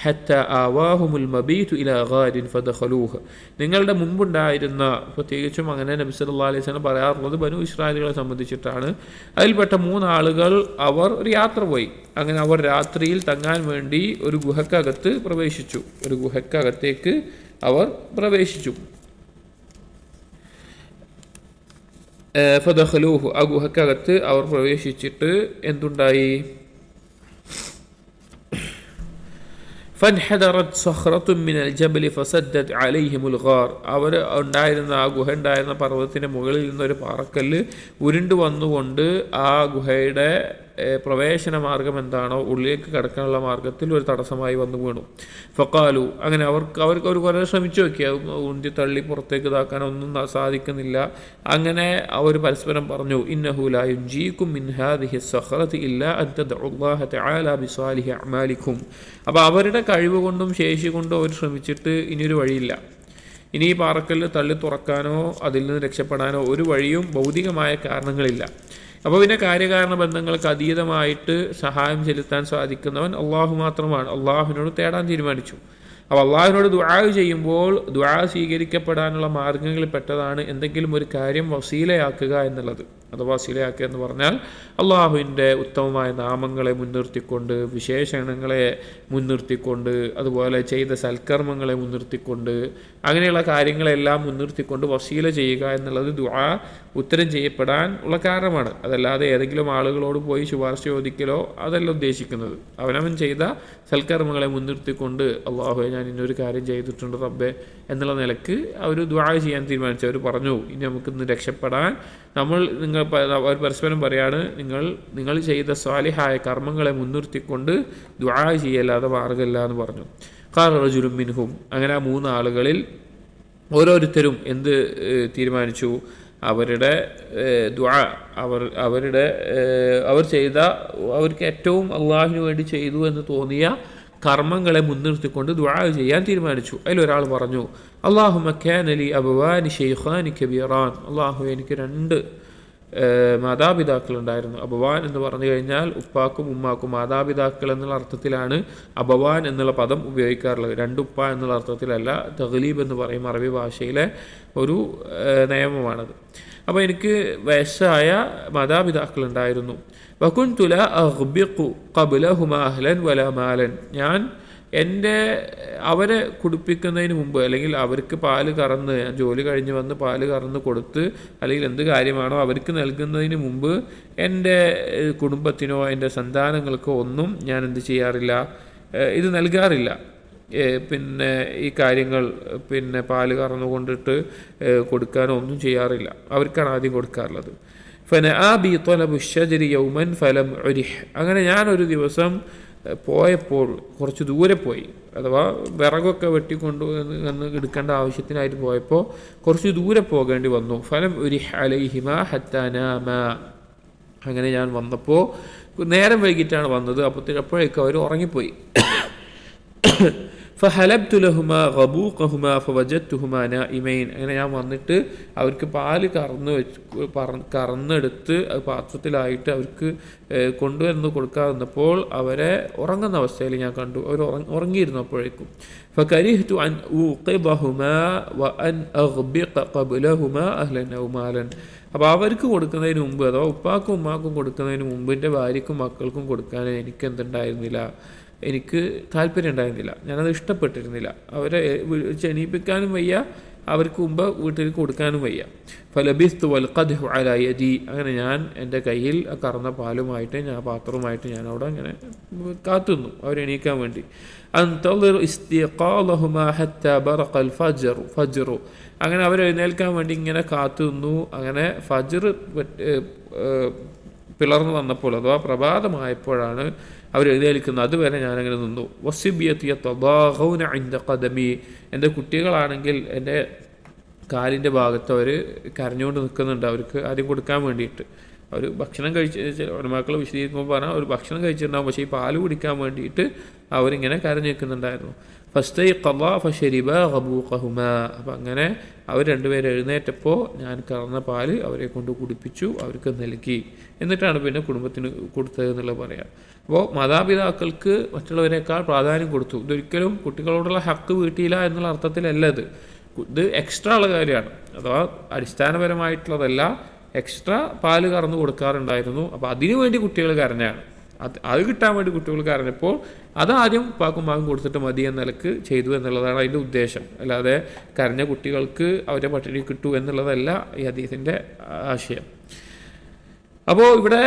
ഹത്താ ആവാഹുമുൽ മബീതു ഇലാ ഗാരിൻ ഫദഖലൂഹു. നിങ്ങളുടെ മുമ്പുണ്ടായിരുന്ന, പ്രത്യേകിച്ചും അങ്ങനെ നബി സല്ലല്ലാഹു അലൈഹി വസല്ലം പറയാറുള്ളത് ബനു ഇസ്രായേലുകളെ സംബന്ധിച്ചിട്ടാണ്, അതിൽപ്പെട്ട 3 ആളുകൾ അവർ ഒരു യാത്ര പോയി. അങ്ങനെ അവർ രാത്രിയിൽ തങ്ങാൻ വേണ്ടി ഒരു ഗുഹക്കകത്ത് പ്രവേശിച്ചു. ഒരു ഗുഹക്കകത്തേക്ക് അവർ പ്രവേശിച്ചു. ഫദഖലൂഹു, ആ ഗുഹക്കകത്ത് അവർ പ്രവേശിച്ചിട്ട് എന്തുണ്ടായി? ഫൻഹദറത് സഖറത്തുൻ മിനൽ ജബലി ഫസദ്ദത് അലൈഹിമുൽ ഗാർ. അവർ ഉണ്ടായിരുന്ന ആ ഗുഹ ഉണ്ടായിരുന്ന പർവ്വതത്തിൻ്റെ മുകളിൽ നിന്നൊരു പാറക്കല്ല് ഉരുണ്ടു വന്നുകൊണ്ട് ആ ഗുഹയുടെ പ്രവേശന മാർഗം എന്താണോ, ഉള്ളിലേക്ക് കടക്കാനുള്ള മാർഗത്തിൽ ഒരു തടസ്സമായി വന്നു വീണു. ഫക്കാലു, അങ്ങനെ അവർക്ക് ഒരു കുറേ ശ്രമിച്ചു നോക്കിയ ഉന്തി തള്ളി പുറത്തേക്ക് ഇതാക്കാനൊന്നും സാധിക്കുന്നില്ല. അങ്ങനെ അവർ പരസ്പരം പറഞ്ഞു, ഇന്നഹു ലാ യുൻജീകും മിൻ ഹാദിഹി സഖറതി ഇല്ലാ അൻ തദ്ഉല്ലാഹ തആല ബിസാലിഹി അഅമാലികും. അപ്പോൾ അവരുടെ കഴിവ് കൊണ്ടും ശേഷി കൊണ്ടും അവർ ശ്രമിച്ചിട്ട് ഇനിയൊരു വഴിയില്ല. ഇനി ഈ പാറക്കല്ല് തള്ളി തുറക്കാനോ അതിൽ നിന്ന് രക്ഷപ്പെടാനോ ഒരു വഴിയും ഭൗതികമായ കാരണങ്ങളില്ല. അപ്പോൾ പിന്നെ കാര്യകാരണ ബന്ധങ്ങൾക്ക് അതീതമായിട്ട് സഹായം ചെലുത്താൻ സാധിക്കുന്നവൻ അള്ളാഹു മാത്രമാണ്. അള്ളാഹുവിനോട് തേടാൻ തീരുമാനിച്ചു. അപ്പോൾ അള്ളാഹുവിനോട് ദുആ ചെയ്യുമ്പോൾ ദുആ സ്വീകരിക്കപ്പെടാനുള്ള മാർഗങ്ങളിൽ പെട്ടതാണ് എന്തെങ്കിലും ഒരു കാര്യം വസീലയാക്കുക എന്നുള്ളത്. അത് വസീലയാക്കുക എന്ന് പറഞ്ഞാൽ അള്ളാഹുവിൻ്റെ ഉത്തമമായ നാമങ്ങളെ മുൻനിർത്തിക്കൊണ്ട്, വിശേഷണങ്ങളെ മുൻനിർത്തിക്കൊണ്ട്, അതുപോലെ ചെയ്ത സൽക്കർമ്മങ്ങളെ മുൻനിർത്തിക്കൊണ്ട്, അങ്ങനെയുള്ള കാര്യങ്ങളെല്ലാം മുൻനിർത്തിക്കൊണ്ട് വസീല ചെയ്യുക എന്നുള്ളത് ദുആ ഉത്തരം ചെയ്യപ്പെടാൻ ഉള്ള കാരണമാണ്. അതല്ലാതെ ഏതെങ്കിലും ആളുകളോട് പോയി ശുപാർശ ചോദിക്കലോ അതല്ല ഉദ്ദേശിക്കുന്നത്. അവനവൻ ചെയ്ത സൽക്കർമ്മങ്ങളെ മുൻനിർത്തിക്കൊണ്ട് അള്ളാഹുവേ ഞാൻ ഇന്നൊരു കാര്യം ചെയ്തിട്ടുണ്ട് റബ്ബേ എന്നുള്ള നിലക്ക് അവർ ദുആ ചെയ്യാൻ തീരുമാനിച്ചു. അവർ പറഞ്ഞു, ഇനി നമുക്കിന്ന് രക്ഷപ്പെടാൻ അവർ പരസ്പരം പറയാണ്, നിങ്ങൾ ചെയ്ത സ്വാലിഹായ കർമ്മങ്ങളെ മുൻനിർത്തിക്കൊണ്ട് ദുആ ചെയ്യല്ലാതെ മാർഗമില്ല എന്ന് പറഞ്ഞു. ഖാല റജുലുൻ മിൻഹും, അങ്ങനെ ആ 3 ആളുകളിൽ ഓരോരുത്തരും എന്ത് തീരുമാനിച്ചു? അവരുടെ ദുആ, അവർ ചെയ്ത, അവർക്ക് ഏറ്റവും അള്ളാഹുവിന് വേണ്ടി ചെയ്തു എന്ന് തോന്നിയ കർമ്മങ്ങളെ മുൻനിർത്തിക്കൊണ്ട് ദുആ ചെയ്യാൻ തീരുമാനിച്ചു. അതിലൊരാൾ പറഞ്ഞു, അല്ലാഹുമ്മ കാന ലി അബവാനി ശൈഖാനി കബീറാൻ. അള്ളാഹു, എനിക്ക് 2 മാതാപിതാക്കളുണ്ടായിരുന്നു. അബവാൻ എന്ന് പറഞ്ഞു കഴിഞ്ഞാൽ ഉപ്പാക്കും ഉമ്മാക്കും, മാതാപിതാക്കൾ എന്നുള്ള അർത്ഥത്തിലാണ് അബവാൻ എന്നുള്ള പദം ഉപയോഗിക്കാറുള്ളത്. 2 ഉപ്പ എന്നുള്ള അർത്ഥത്തിലല്ല. തഗ്ലീബ് എന്ന് പറയും അറബി ഭാഷയിലെ ഒരു നിയമമാണത്. അപ്പോൾ എനിക്ക് വയസ്സായ മാതാപിതാക്കളുണ്ടായിരുന്നു. വകുൻതു ലാ അഗ്ബിഖു ഖബ്ലഹുമാ അഹ്ലൻ വലാ മാലൻ. ഞാൻ അവരെ കുടിപ്പിക്കുന്നതിന് മുമ്പ്, അല്ലെങ്കിൽ അവർക്ക് പാല് കറന്ന്, ഞാൻ ജോലി കഴിഞ്ഞ് വന്ന് പാല് കറന്ന് കൊടുത്ത്, അല്ലെങ്കിൽ എന്ത് കാര്യമാണോ അവർക്ക് നൽകുന്നതിന് മുമ്പ് എൻ്റെ കുടുംബത്തിനോ എൻ്റെ സന്താനങ്ങൾക്കോ ഒന്നും ഞാൻ എന്ത് ചെയ്യാറില്ല, ഇത് നൽകാറില്ല. പിന്നെ ഈ കാര്യങ്ങൾ പാല് കറന്നു കൊണ്ടിട്ട് കൊടുക്കാനോ ഒന്നും ചെയ്യാറില്ല. അവർക്കാണ് ആദ്യം കൊടുക്കാറുള്ളത്. ഫനആബി ത്വലബു ശജരി യൗമൻ ഫലം ഉരിഹ്. അങ്ങനെ ഞാനൊരു ദിവസം പോയപ്പോൾ കുറച്ച് ദൂരെ പോയി, അഥവാ വിറകൊക്കെ വെട്ടിക്കൊണ്ടു എന്ന് എടുക്കേണ്ട ആവശ്യത്തിനായിട്ട് പോയപ്പോൾ കുറച്ച് ദൂരെ പോകേണ്ടി വന്നു. ഫലം ഉരിഹ് അലൈഹിമ ഹത്താ നാമ. അങ്ങനെ ഞാൻ വന്നപ്പോൾ നേരം വൈകിട്ടാണ് വന്നത്. അപ്പോഴേക്കും അവർ ഉറങ്ങിപ്പോയി. ഫഹലബ്തു ലഹുമാ ഗബൂഖഹുമാ ഫവജദ്തുഹുമാ നായിമൈൻ. അങ്ങനെ ഞാൻ വന്നിട്ട് അവർക്ക് പാല് കറന്നെടുത്ത് പാത്രത്തിലായിട്ട് അവർക്ക് കൊണ്ടുവന്ന് കൊടുക്കാതിരുന്നപ്പോൾ അവരെ ഉറങ്ങുന്ന അവസ്ഥയിൽ ഞാൻ കണ്ടു. അവർ ഉറങ്ങിയിരുന്നു അപ്പോഴേക്കും. ഫകരിഹ്തു അൻ ഊഖിബഹുമാ വഅൻ അഗ്ബിഖ ഖബ്ലഹുമാ അഹ്ലൻ ഔ മാലൻ. അപ്പോൾ അവർക്ക് കൊടുക്കുന്നതിന് മുമ്പ്, അഥവാ ഉപ്പാക്കും ഉമ്മാക്കും കൊടുക്കുന്നതിന് മുമ്പ് എൻ്റെ ഭാര്യയ്ക്കും മക്കൾക്കും കൊടുക്കാൻ എനിക്ക് എന്തുണ്ടായിരുന്നില്ല, എനിക്ക് താല്പര്യം ഉണ്ടായിരുന്നില്ല. ഞാനത് ഇഷ്ടപ്പെട്ടിരുന്നില്ല. അവരെ ക്ഷണിപ്പിക്കാനും വയ്യ, അവർക്ക് മുമ്പ് വീട്ടിൽ കൊടുക്കാനും വയ്യ. ഫലബിസ്തു വൽ ഖദ്ഹു അലാ യദി. അങ്ങനെ ഞാൻ എൻ്റെ കയ്യിൽ കറന്ന പാലുമായിട്ട്, പാത്രവുമായിട്ട് ഞാൻ അവിടെ അങ്ങനെ കാത്തുനിന്നു അവരെണീക്കാൻ വേണ്ടി. അൻതളിർ ഇസ്തിഖാലഹുമാ ഹത്താ ബറഖൽ ഫജ്റു. അങ്ങനെ അവരെഴുന്നേൽക്കാൻ വേണ്ടി ഇങ്ങനെ കാത്തുനിന്നു. അങ്ങനെ ഫജ്ർ പിളർന്നു വന്നപ്പോൾ, അഥവാ പ്രഭാതമായപ്പോഴാണ് അവർ എഴുന്നേൽക്കുന്നത്. അതുവരെ ഞാനങ്ങനെ നിന്നു. വസിബിയത്തിയ തദാഖൗന ഇൻദ ഖദമി. എൻ്റെ കുട്ടികളാണെങ്കിൽ എൻ്റെ കാലിൻ്റെ ഭാഗത്ത് അവർ കരഞ്ഞുകൊണ്ട് നിൽക്കുന്നുണ്ട്, അവർക്ക് ആദ്യം കൊടുക്കാൻ വേണ്ടിയിട്ട്. അവർ ഭക്ഷണം കഴിച്ച്, മക്കൾ വിശദീകരിക്കുമ്പോൾ പറഞ്ഞാൽ അവർ ഭക്ഷണം കഴിച്ചിട്ടുണ്ടാകും, പക്ഷേ ഈ പാല് കുടിക്കാൻ വേണ്ടിയിട്ട് അവരിങ്ങനെ കരഞ്ഞു നിൽക്കുന്നുണ്ടായിരുന്നു. ഫസ്തൈഖള ഫശരിബ ഗബൂഖഹുമാ. അപ്പം അങ്ങനെ അവർ 2 പേരും എഴുന്നേറ്റപ്പോൾ ഞാൻ കറന്ന പാല് അവരെ കൊണ്ട് കുടിപ്പിച്ചു, അവർക്ക് നൽകി. എന്നിട്ടാണ് പിന്നെ കുടുംബത്തിന് കൊടുത്തത് എന്നുള്ളത് പറയാം. അപ്പോൾ മാതാപിതാക്കൾക്ക് മറ്റുള്ളവരെക്കാൾ പ്രാധാന്യം കൊടുത്തു. ഇതൊരിക്കലും കുട്ടികളോടുള്ള ഹക്ക് വീട്ടിയില്ല എന്നുള്ള അർത്ഥത്തിലല്ല. ഇത് എക്സ്ട്രാ ഉള്ള കാര്യമാണ്, അഥവാ അടിസ്ഥാനപരമായിട്ടുള്ളതല്ല. എക്സ്ട്രാ പാല് കറന്ന് കൊടുക്കാറുണ്ടായിരുന്നു. അപ്പോൾ അതിനു വേണ്ടി കുട്ടികൾ കരഞ്ഞാണ്. അത് കിട്ടാൻ വേണ്ടി കുട്ടികൾ കരഞ്ഞപ്പോൾ അതാദ്യം ഉപ്പാക്കും ഉമ്മാക്കും കൊടുത്തിട്ട് മതി എന്ന നിലക്ക് ചെയ്തു എന്നുള്ളതാണ് അതിൻ്റെ ഉദ്ദേശം. അല്ലാതെ കരഞ്ഞ കുട്ടികൾക്ക് അവരെ പട്ടിണി കിട്ടൂ എന്നുള്ളതല്ല ഈ ഹദീസിൻ്റെ ആശയം. അപ്പോൾ ഇവിടെ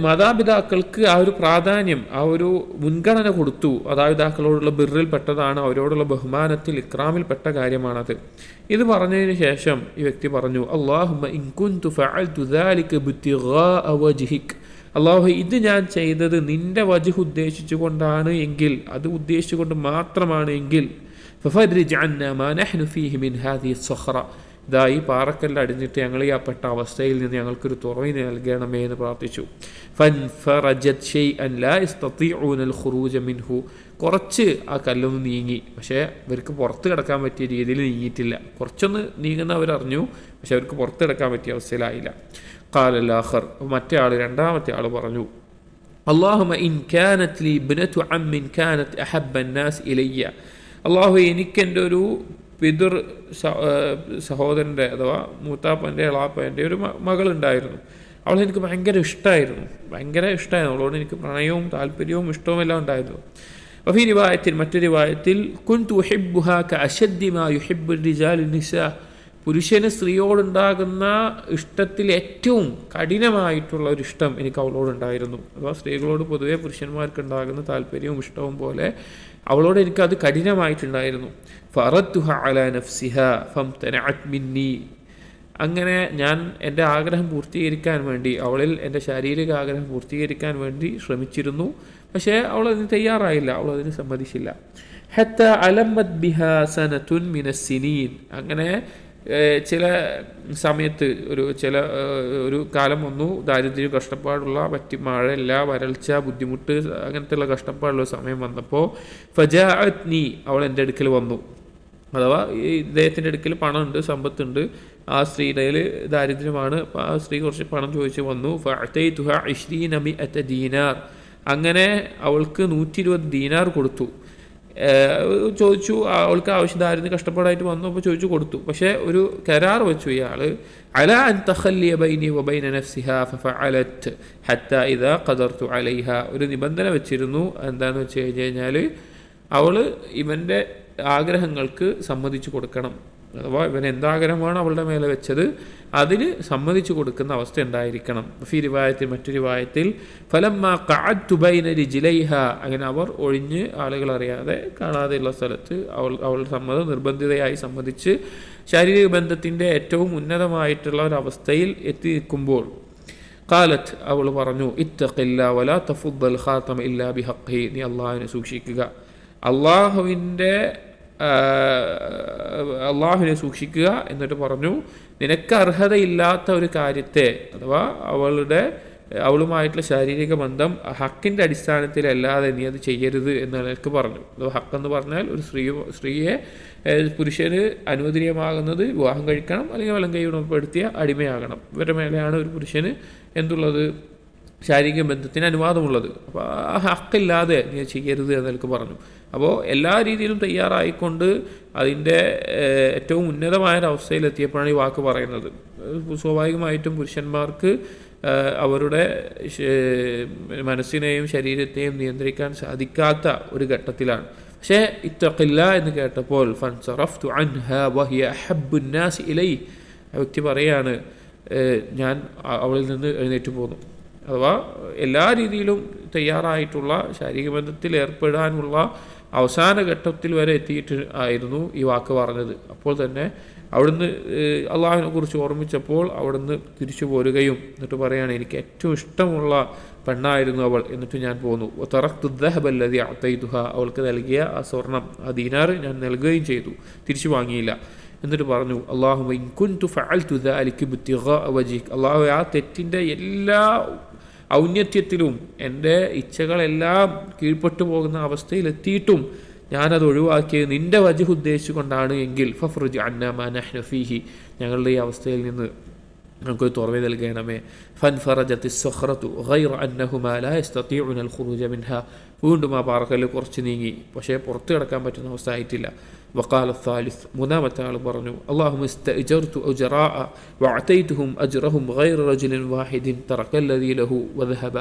മാതാപിതാക്കൾക്ക് ആ ഒരു പ്രാധാന്യം, ആ ഒരു മുൻഗണന കൊടുത്തു. മാതാപിതാക്കളോടുള്ള ബിറിൽ പെട്ടതാണ്, അവരോടുള്ള ബഹുമാനത്തിൽ ഇക്രാമിൽ പെട്ട കാര്യമാണത്. ഇത് പറഞ്ഞതിന് ശേഷം ഈ വ്യക്തി പറഞ്ഞു, അല്ലാഹുമ്മ ഇൻ കുൻതു ഫഅൽതു ദാലിക ബിത്തിഗാഅ വജ്ഹിക്. അള്ളാഹു ഇത് ഞാൻ ചെയ്തത് നിന്റെ വജ്ഹ് ഉദ്ദേശിച്ചു കൊണ്ടാണ് എങ്കിൽ, അത് ഉദ്ദേശിച്ചുകൊണ്ട് മാത്രമാണ് എങ്കിൽ ഫഫർരിജ് അന്നാ മാ നഹ്നു ഫീഹി മിൻ ഹാദിഹി സ്വഖറ, ഇതാ ഈ പാറക്കല്ല് അടിഞ്ഞിട്ട് ഞങ്ങൾ ഈ പെട്ട അവസ്ഥയിൽ നിന്ന് ഞങ്ങൾക്കൊരു തുറവി നൽകണമേ എന്ന് പ്രാർത്ഥിച്ചു. ഫൻഫറജത് ഷൈഅൻ ലാ യസ്തതിഊന അൽ ഖുറൂജ മിൻഹു, കുറച്ച് ആ കല്ലൊന്ന് നീങ്ങി, പക്ഷേ ഇവർക്ക് പുറത്ത് കിടക്കാൻ പറ്റിയ രീതിയിൽ നീങ്ങിയിട്ടില്ല. കുറച്ചൊന്ന് നീങ്ങുന്ന അവരറിഞ്ഞു, പക്ഷെ അവർക്ക് പുറത്ത് കിടക്കാൻ പറ്റിയ അവസ്ഥയിലായില്ല. ഖാല അൽ ആഖർ, മറ്റേ ആൾ, രണ്ടാമത്തെ ആൾ പറഞ്ഞു, അല്ലാഹുമ്മ ഇൻ കാനത് ലി ഇബ്നതു അമ്മിൻ കാനത് അഹബ്ബ അന്നാസ് ഇലയ്യ, അള്ളാഹു എനിക്കെൻ്റെ ഒരു പിതൃ സഹോദരൻ്റെ അഥവാ മൂത്താപ്പൻ്റെ എളാപ്പൻ്റെ ഒരു മകളുണ്ടായിരുന്നു. അവളെനിക്ക് ഭയങ്കര ഇഷ്ടമായിരുന്നു. അവളോട് എനിക്ക് പ്രണയവും താല്പര്യവും ഇഷ്ടവും എല്ലാം ഉണ്ടായിരുന്നു. വഫീ റിവായത്തിൽ, മറ്റൊരു റിവായത്തിൽ, കുൻതു ഉഹിബ്ബുഹാ കഅശദ്ദി മാ യുഹിബ്ബു റിജാലു നിസാ, പുരുഷന് സ്ത്രീയോടുണ്ടാകുന്ന ഇഷ്ടത്തിൽ ഏറ്റവും കഠിനമായിട്ടുള്ള ഒരു ഇഷ്ടം എനിക്ക് അവളോടുണ്ടായിരുന്നു. അഥവാ സ്ത്രീകളോട് പൊതുവെ പുരുഷന്മാർക്ക് ഉണ്ടാകുന്ന താല്പര്യവും ഇഷ്ടവും പോലെ അവളോട് എനിക്കത് കഠിനമായിട്ടുണ്ടായിരുന്നു. ഫറദ്തുഹ അലാ നഫ്സിഹ ഫംതനഅത് മിന്നി, അങ്ങനെ ഞാൻ എൻ്റെ ആഗ്രഹം പൂർത്തീകരിക്കാൻ വേണ്ടി, അവളിൽ എൻ്റെ ശാരീരിക ആഗ്രഹം പൂർത്തീകരിക്കാൻ വേണ്ടി ശ്രമിച്ചിരുന്നു. പക്ഷേ അവളതിന് തയ്യാറായില്ല, അവളതിന് സമ്മതിച്ചില്ല. ഹത്ത അലമ്മത് ബിഹ സനതുൻ മിനസ്സിനീൻ, അങ്ങനെ ചില സമയത്ത് ഒരു കാലം വന്നു, ദാരിദ്ര്യം, കഷ്ടപ്പാടുള്ള മഴയില്ല, വരൾച്ച, ബുദ്ധിമുട്ട്, അങ്ങനത്തെയുള്ള കഷ്ടപ്പാടുള്ള സമയം വന്നപ്പോൾ ഫജാഅത്നി, അവൾ എൻ്റെ അടുക്കൽ വന്നു. അഥവാ ഇദ്ദേഹത്തിൻ്റെ അടുക്കൽ പണമുണ്ട്, സമ്പത്തുണ്ട്, ആ സ്ത്രീയുടെ ദാരിദ്ര്യമാണ്. ആ സ്ത്രീ കുറച്ച് പണം ചോദിച്ച് വന്നു. ഫഅതൈതുഹ 20 മിഅത ദീനാർ, അങ്ങനെ അവൾക്ക് 120 ദീനാർ കൊടുത്തു. ചോദിച്ചു, അവൾക്ക് ആവശ്യമായിരുന്നു, കഷ്ടപ്പാടായിട്ട് വന്നു, അപ്പോൾ ചോദിച്ചു കൊടുത്തു. പക്ഷേ ഒരു കരാർ വെച്ചു ഇയാൾ, അലാ അൻ തഖല്ലിയ ബൈനി വബൈന നഫ്സിഹാ ഫഫഅലത് ഹത്താ ഇദാ ഖദർതു അലൈഹ, ഒരു നിബന്ധന വെച്ചിരുന്നു. എന്താണെന്ന് വെച്ച് കഴിഞ്ഞാൽ അവൾ ഇവൻ്റെ ആഗ്രഹങ്ങൾക്ക് സമ്മതിച്ചു കൊടുക്കണം. അഥവാ ഇവൻ എന്താഗ്രഹമാണ് അവളുടെ മേലെ വെച്ചത് അതിന് സമ്മതിച്ചു കൊടുക്കുന്ന അവസ്ഥ ഉണ്ടായിരിക്കണം. ഫീ റിവായത്തിൽ, മറ്റൊരു റിവായത്തിൽ, ഫലമ്മാ ഖഅദ്തു ബൈന റിജ്ലൈഹ, അങ്ങനെ അവർ ഒഴിഞ്ഞ് ആളുകൾ അറിയാതെ കാണാതെയുള്ള സ്ഥലത്ത് അവളുടെ സമ്മതം നിർബന്ധിതയായി സമ്മതിച്ച് ശാരീരിക ബന്ധത്തിൻ്റെ ഏറ്റവും ഉന്നതമായിട്ടുള്ള ഒരവസ്ഥയിൽ എത്തി നിൽക്കുമ്പോൾ ഖാലത്ത്, അവൾ പറഞ്ഞു, ഇത്തഖില്ലാ വലാ തഫുദ്ദൽ ഖാതമ ഇല്ലാ ബിഹഖ്ഹി, നീ അള്ളാഹുവിനെ സൂക്ഷിക്കുക, അള്ളാഹുവിനെ സൂക്ഷിക്കുക. എന്നിട്ട് പറഞ്ഞു, നിനക്ക് അർഹതയില്ലാത്ത ഒരു കാര്യത്തെ, അഥവാ അവളുമായിട്ടുള്ള ശാരീരിക ബന്ധം ഹക്കിൻ്റെ അടിസ്ഥാനത്തിലല്ലാതെ നീ അത് ചെയ്യരുത് എന്ന് എനിക്ക് പറഞ്ഞു. അഥവാ ഹക്കെന്ന് പറഞ്ഞാൽ ഒരു സ്ത്രീയെ പുരുഷന് അനുവദനീയമാകുന്നത് വിവാഹം കഴിക്കണം, അല്ലെങ്കിൽ വലം കൈ ഉടമപ്പെടുത്തിയ അടിമയാകണം. ഇവരുടെ മേലെയാണ് ഒരു പുരുഷന് എന്തുള്ളത്, ശാരീരിക ബന്ധത്തിന് അനുവാദമുള്ളത്. അപ്പോൾ ആ ഹക്കില്ലാതെ നീ ചെയ്യരുത് എന്നെനിക്ക് പറഞ്ഞു. അപ്പോൾ എല്ലാ രീതിയിലും തയ്യാറായിക്കൊണ്ട് അതിൻ്റെ ഏറ്റവും ഉന്നതമായൊരവസ്ഥയിലെത്തിയപ്പോഴാണ് ഈ വാക്ക് പറയുന്നത്. സ്വാഭാവികമായിട്ടും പുരുഷന്മാർക്ക് അവരുടെ മനസ്സിനെയും ശരീരത്തെയും നിയന്ത്രിക്കാൻ സാധിക്കാത്ത ഒരു ഘട്ടത്തിലാണ്. പക്ഷേ ഇത്തഖില്ല എന്ന് കേട്ടപ്പോൾ ഫൻസറഫ്തു അൻഹാ വഹിയ അഹബ്ബുൻ നാസി ഇലൈഹി, ആ വ്യക്തി പറയാണ്, ഞാൻ അവളിൽ നിന്ന് എഴുന്നേറ്റ് പോന്നു. അഥവാ എല്ലാ രീതിയിലും തയ്യാറായിട്ടുള്ള ശാരീരിക ബന്ധത്തിൽ ഏർപ്പെടാനുള്ള അവസാന ഘട്ടത്തിൽ വരെ എത്തിയിട്ട് ആയിരുന്നു ഈ വാക്ക് പറഞ്ഞത്. അപ്പോൾ തന്നെ അവിടുന്ന് അള്ളാഹുവിനെ കുറിച്ച് ഓർമ്മിച്ചപ്പോൾ അവിടുന്ന് തിരിച്ചു പോരുകയും എന്നിട്ട് പറയുകയാണ്, എനിക്ക് ഏറ്റവും ഇഷ്ടമുള്ള പെണ്ണായിരുന്നു അവൾ, എന്നിട്ട് ഞാൻ പോന്നു. തറക്തു ദഹബ അല്ലദി അഅതൈതുഹ, അവൾക്ക് നൽകിയ ആ സ്വർണം, ആ ദീനാർ ഞാൻ നൽകുകയും ചെയ്തു, തിരിച്ചു വാങ്ങിയില്ല. എന്നിട്ട് പറഞ്ഞു, അല്ലാഹുമ്മ ഇൻ കുൻതു ഫഅൽതു ദാലിക ഇബ്തിഗാഅ വജ്ഹിക, അള്ളാഹു ആ തെറ്റിൻ്റെ എല്ലാ ഔന്നത്യത്തിലും എൻ്റെ ഇച്ഛകളെല്ലാം കീഴ്പ്പെട്ടു പോകുന്ന അവസ്ഥയിലെത്തിയിട്ടും ഞാനത് ഒഴിവാക്കിയത് നിൻ്റെ വജ്ഹ് ഉദ്ദേശിച്ചു കൊണ്ടാണ് എങ്കിൽ ഫഫ്റുജ് അന്നാ മാ നഹ്നു ഫീഹി, ഞങ്ങളുടെ ഈ അവസ്ഥയിൽ നിന്ന് നമുക്കൊരു തുറവി നൽകണമേ. ഫൻഫറജത്തി സ്വഖറത്തു ഗൈറ അന്നഹുമാ ലാ യസ്തതീഉന അൽ ഖുറൂജ മിൻഹാ, വീണ്ടും ആ പാറക്കല്ല് കുറച്ച് നീങ്ങി, പക്ഷേ പുറത്ത് കിടക്കാൻ പറ്റുന്ന അവസ്ഥ ആയിട്ടില്ല. വഖാല الثالث, മൂന്നാമത്തെ ആൾ പറഞ്ഞു, അല്ലാഹുമ്മ ഇസ്തഅജർതു ഉജറാഅ വഅതൈതുഹും അജ്റഹും ഗൈറ റജുലിൻ വാഹിദിൻ തറക അല്ലദീ ലഹു വദഹബ,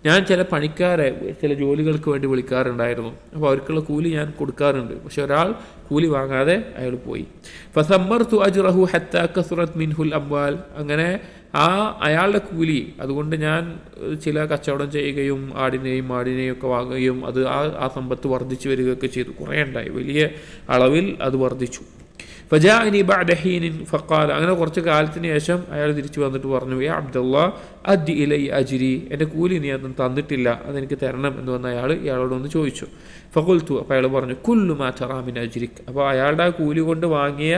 ഞാൻ ചില പണിക്കാരെ ചില ജോലികൾക്ക് വേണ്ടി വിളിക്കാറുണ്ടായിരുന്നു, അപ്പോൾ അവർക്കുള്ള കൂലി ഞാൻ കൊടുക്കാറുണ്ട്, പക്ഷെ ഒരാൾ കൂലി വാങ്ങാതെ അയാൾ പോയി. ഫസമ്മർതു അജ്റഹു ഹത്താ കസുറത് മിൻഹുൽ അംവാൽ, അങ്ങനെ അയാളുടെ കൂലി അതുകൊണ്ട് ഞാൻ ചില കച്ചവടം ചെയ്യുകയും ആടിനെയും ഒക്കെ വാങ്ങുകയും അത് ആ സമ്പത്ത് വർദ്ധിച്ചു വരികയൊക്കെ ചെയ്തു. കുറേ ഉണ്ടായി, വലിയ അളവിൽ അത് വർദ്ധിച്ചു. ഫജാഅനി ബഅദ ഹീനിൻ ഫഖാല, അങ്ങനെ കുറച്ച് കാലത്തിന് ശേഷം അയാൾ തിരിച്ചു വന്നിട്ട് പറഞ്ഞു, യാ അബ്ദുല്ലാ അദ്ദി ഇലൈ അജ്രി, എൻ്റെ കൂലി നീ അതൊന്നും തന്നിട്ടില്ല, അതെനിക്ക് തരണം എന്ന് വന്ന ഇയാളോടൊന്ന് ചോദിച്ചു. ഫഖുൽതു, അപ്പോൾ അയാൾ പറഞ്ഞു കുല്ലു മാ തറാ മിൻ അജ്രിക്. അപ്പോൾ അയാളുടെ ആ കൂലി കൊണ്ട് വാങ്ങിയ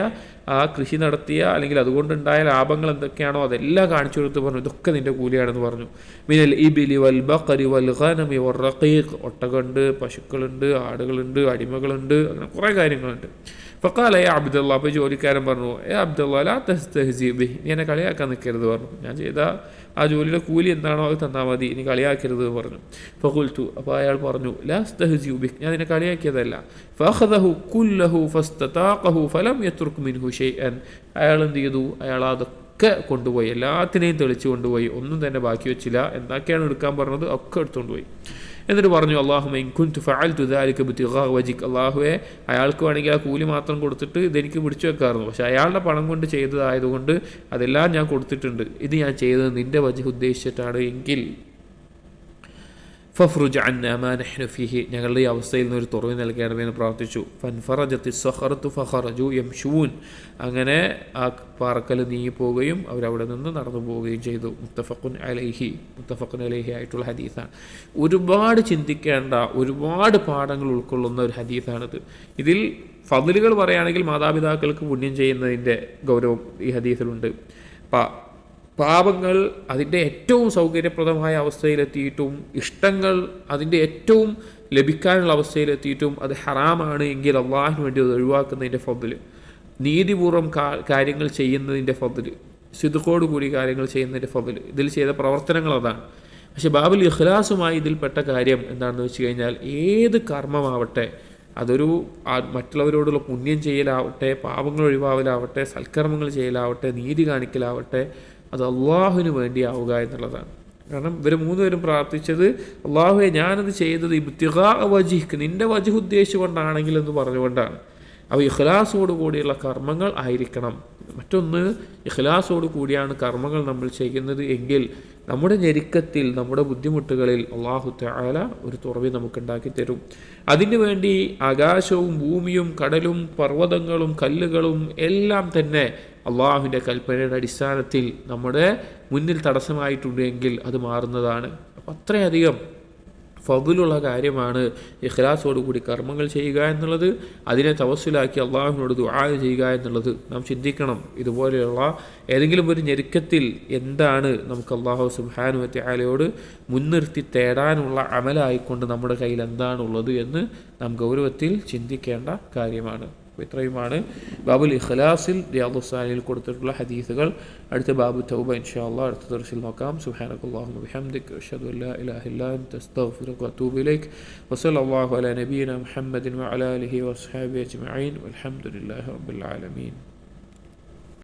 ആ കൃഷി നടത്തിയ അല്ലെങ്കിൽ അതുകൊണ്ടുണ്ടായ ലാഭങ്ങൾ എന്തൊക്കെയാണോ അതെല്ലാം കാണിച്ചു കൊടുത്ത് പറഞ്ഞു, ഇതൊക്കെ നിൻ്റെ കൂലിയാണെന്ന് പറഞ്ഞു. മിനൽ ഇബിലി വൽ ബഖരി വൽ ഗനമി വൽ റഖീഖ്, ഒട്ടകമുണ്ട്, പശുക്കളുണ്ട്, ആടുകളുണ്ട്, അടിമകളുണ്ട്, അങ്ങനെ കുറേ കാര്യങ്ങളുണ്ട്. ഫഖാല യാ അബ്ദുല്ലാ, അപ്പോൾ ജോലിക്കാരൻ പറഞ്ഞു, അബ്ദുല്ലാ ലാ തസ്തഹ്സി ബിഹി, നീ എന്നെ കളിയാക്കാൻ നിൽക്കരുത് പറഞ്ഞു. ഞാൻ ചെയ്ത ആ ജോലിയുടെ കൂലി എന്താണോ അത് തന്നാൽ മതി, നീ കളിയാക്കരുത് പറഞ്ഞു. ഫഖുൽതു, അപ്പോൾ അയാൾ പറഞ്ഞു, ലാ അസ്തഹ്സി ബിഹി, ഞാൻ നിന്നെ കളിയാക്കിയതല്ല. ഫഅഖദഹു കുല്ലഹു ഫസ്തതാഖഹു ഫലം യത്രുക് മിൻഹു ഷൈഅൻ, അയാൾ എന്ത് ചെയ്തു, അയാൾ അതൊക്കെ കൊണ്ടുപോയി, എല്ലാത്തിനെയും തെളിച്ചു കൊണ്ടുപോയി, ഒന്നും തന്നെ ബാക്കി വെച്ചില്ല. എന്തൊക്കെയാണ് എടുക്കാൻ പറഞ്ഞത് ഒക്കെ എടുത്തുകൊണ്ടുപോയി. എന്നിട്ട് പറഞ്ഞു, അല്ലാഹുമ്മ ഇൻ കുൻതു ഫഅൽതു ദാലിക ബിതിഗാ വജിക്, അല്ലാഹുവേ അയാൾക്ക് വേണമെങ്കിൽ ആ കൂലി മാത്രം കൊടുത്തിട്ട് ഇതെനിക്ക് പിടിച്ചു വെക്കാറുണ്ട്, പക്ഷെ അയാളുടെ പണം കൊണ്ട് ചെയ്തതായതുകൊണ്ട് അതെല്ലാം ഞാൻ കൊടുത്തിട്ടുണ്ട്, ഇത് ഞാൻ ചെയ്തത് നിൻ്റെ വജ്ഹ് ഉദ്ദേശിച്ചിട്ടാണ് എങ്കിൽ ഫഫ്റുജ് അന്നാ മാ നഹ്നു ഫീഹി, ഞങ്ങളുടെ ഈ അവസ്ഥയിൽ നിന്ന് ഒരു തുറവി നൽകണമെന്ന് പ്രാർത്ഥിച്ചു. ഫൻഫറജത്തി സഖറത്തു ഫഖറജു യംശൂൻ, അങ്ങനെ ആ പാറക്കൽ നീങ്ങിപ്പോവുകയും അവരവിടെ നിന്ന് നടന്നു പോവുകയും ചെയ്തു. മുത്തഫഖുൻ അലൈഹി ആയിട്ടുള്ള ഹദീസാണ്. ഒരുപാട് ചിന്തിക്കേണ്ട ഒരുപാട് പാഠങ്ങൾ ഉൾക്കൊള്ളുന്ന ഒരു ഹദീസാണിത്. ഇതിൽ ഫദ്ലുകൾ പറയുകയാണെങ്കിൽ മാതാപിതാക്കൾക്ക് പുണ്യം ചെയ്യുന്നതിൻ്റെ ഗൗരവം ഈ ഹദീസിലുണ്ട്. പാപങ്ങൾ അതിൻ്റെ ഏറ്റവും സൗകര്യപ്രദമായ അവസ്ഥയിലെത്തിയിട്ടും ഇഷ്ടങ്ങൾ അതിൻ്റെ ഏറ്റവും ലഭിക്കാനുള്ള അവസ്ഥയിലെത്തിയിട്ടും അത് ഹറാമാണ് എങ്കിൽ അള്ളാഹിന് വേണ്ടി അത് ഒഴിവാക്കുന്നതിൻ്റെ ഫദ്ല്, നീതിപൂർവ്വം കാര്യങ്ങൾ ചെയ്യുന്നതിൻ്റെ ഫദ്ല്, സിദ്ഖോടുകൂടി കാര്യങ്ങൾ ചെയ്യുന്നതിൻ്റെ ഫദ്ല്, ഇതിൽ ചെയ്ത പ്രവർത്തനങ്ങൾ അതാണ്. പക്ഷേ ബാബുൽ ഇഖ്ലാസുമായി ഇതിൽപ്പെട്ട കാര്യം എന്താണെന്ന് വെച്ച് കഴിഞ്ഞാൽ ഏത് കർമ്മമാവട്ടെ, അതൊരു മറ്റുള്ളവരോടുള്ള പുണ്യം ചെയ്യലാവട്ടെ, പാപങ്ങൾ ഒഴിവാവലാവട്ടെ, സൽക്കർമ്മങ്ങൾ ചെയ്യലാവട്ടെ, നീതി കാണിക്കലാവട്ടെ, അത് അള്ളാഹുവിന് വേണ്ടിയാവുക എന്നുള്ളതാണ്. കാരണം ഇവർ മൂന്നുപേരും പ്രാർത്ഥിച്ചത്, അള്ളാഹുവെ ഞാനത് ചെയ്തത് ഇബ്തിഗാ വജ്ഹിക്, നിൻ്റെ വജ്ഹ് ഉദ്ദേശിച്ചുകൊണ്ടാണെങ്കിൽ എന്ന് പറഞ്ഞുകൊണ്ടാണ്. അപ്പോൾ ഇഖ്ലാസോട് കൂടിയുള്ള കർമ്മങ്ങൾ ആയിരിക്കണം. മറ്റൊന്ന്, ഇഖ്ലാസോട് കൂടിയാണ് കർമ്മങ്ങൾ നമ്മൾ ചെയ്യുന്നത് എങ്കിൽ നമ്മുടെ ഞെരുക്കത്തിൽ, നമ്മുടെ ബുദ്ധിമുട്ടുകളിൽ അള്ളാഹു തആല ഒരു തുറവി നമുക്കുണ്ടാക്കി തരും. അതിനു വേണ്ടി ആകാശവും ഭൂമിയും കടലും പർവ്വതങ്ങളും കല്ലുകളും എല്ലാം തന്നെ അള്ളാഹുവിൻ്റെ കൽപ്പനയുടെ അടിസ്ഥാനത്തിൽ നമ്മുടെ മുന്നിൽ തടസ്സമായിട്ടുണ്ട് എങ്കിൽ അത് മാറുന്നതാണ്. അപ്പം അത്രയധികം ഫദ്ലുള്ള കാര്യമാണ് ഇഖ്ലാസോടുകൂടി കർമ്മങ്ങൾ ചെയ്യുക എന്നുള്ളത്. അതിനെ തവസ്സുലാക്കി അള്ളാഹുവിനോട് ദുആ ചെയ്യുക എന്നുള്ളത് നാം ചിന്തിക്കണം. ഇതുപോലെയുള്ള ഏതെങ്കിലും ഒരു ഞെരുക്കത്തിൽ എന്താണ് നമുക്ക് അള്ളാഹു സുബ്ഹാനഹു വ തആലയോട് മുൻനിർത്തി തേടാനുള്ള അമലായിക്കൊണ്ട് നമ്മുടെ കയ്യിൽ എന്താണുള്ളത് എന്ന് നാം ഗൗരവത്തിൽ ചിന്തിക്കേണ്ട കാര്യമാണ്. ഇത്രയുമാണ് ബാബുൽ ഇഖ്ലാസിൽ റിയാദുസ് സാലിഹിൽ കൊടുത്തിട്ടുള്ള ഹദീസുകൾ. അടുത്ത ബാബു തൗബ ഇൻഷാ അല്ലാഹ് അടുത്ത ദർസിൽ നോക്കാം. സുബ്ഹാനകല്ലാഹുമ്മ ബിഹംദിക അഷ്ഹദു അല്ലാ ഇലാഹ ഇല്ലാ അൻത അസ്തഗ്ഫിറുക വഅതൂബു ഇലൈക് വസല്ലല്ലാഹു അലാ നബിയിന മുഹമ്മദിൻ വഅലാ ആലിഹി വഅസ്ഹാബിഹി അജ്മഈൻ വൽഹംദുലില്ലാഹി റബ്ബിൽ ആലമീൻ.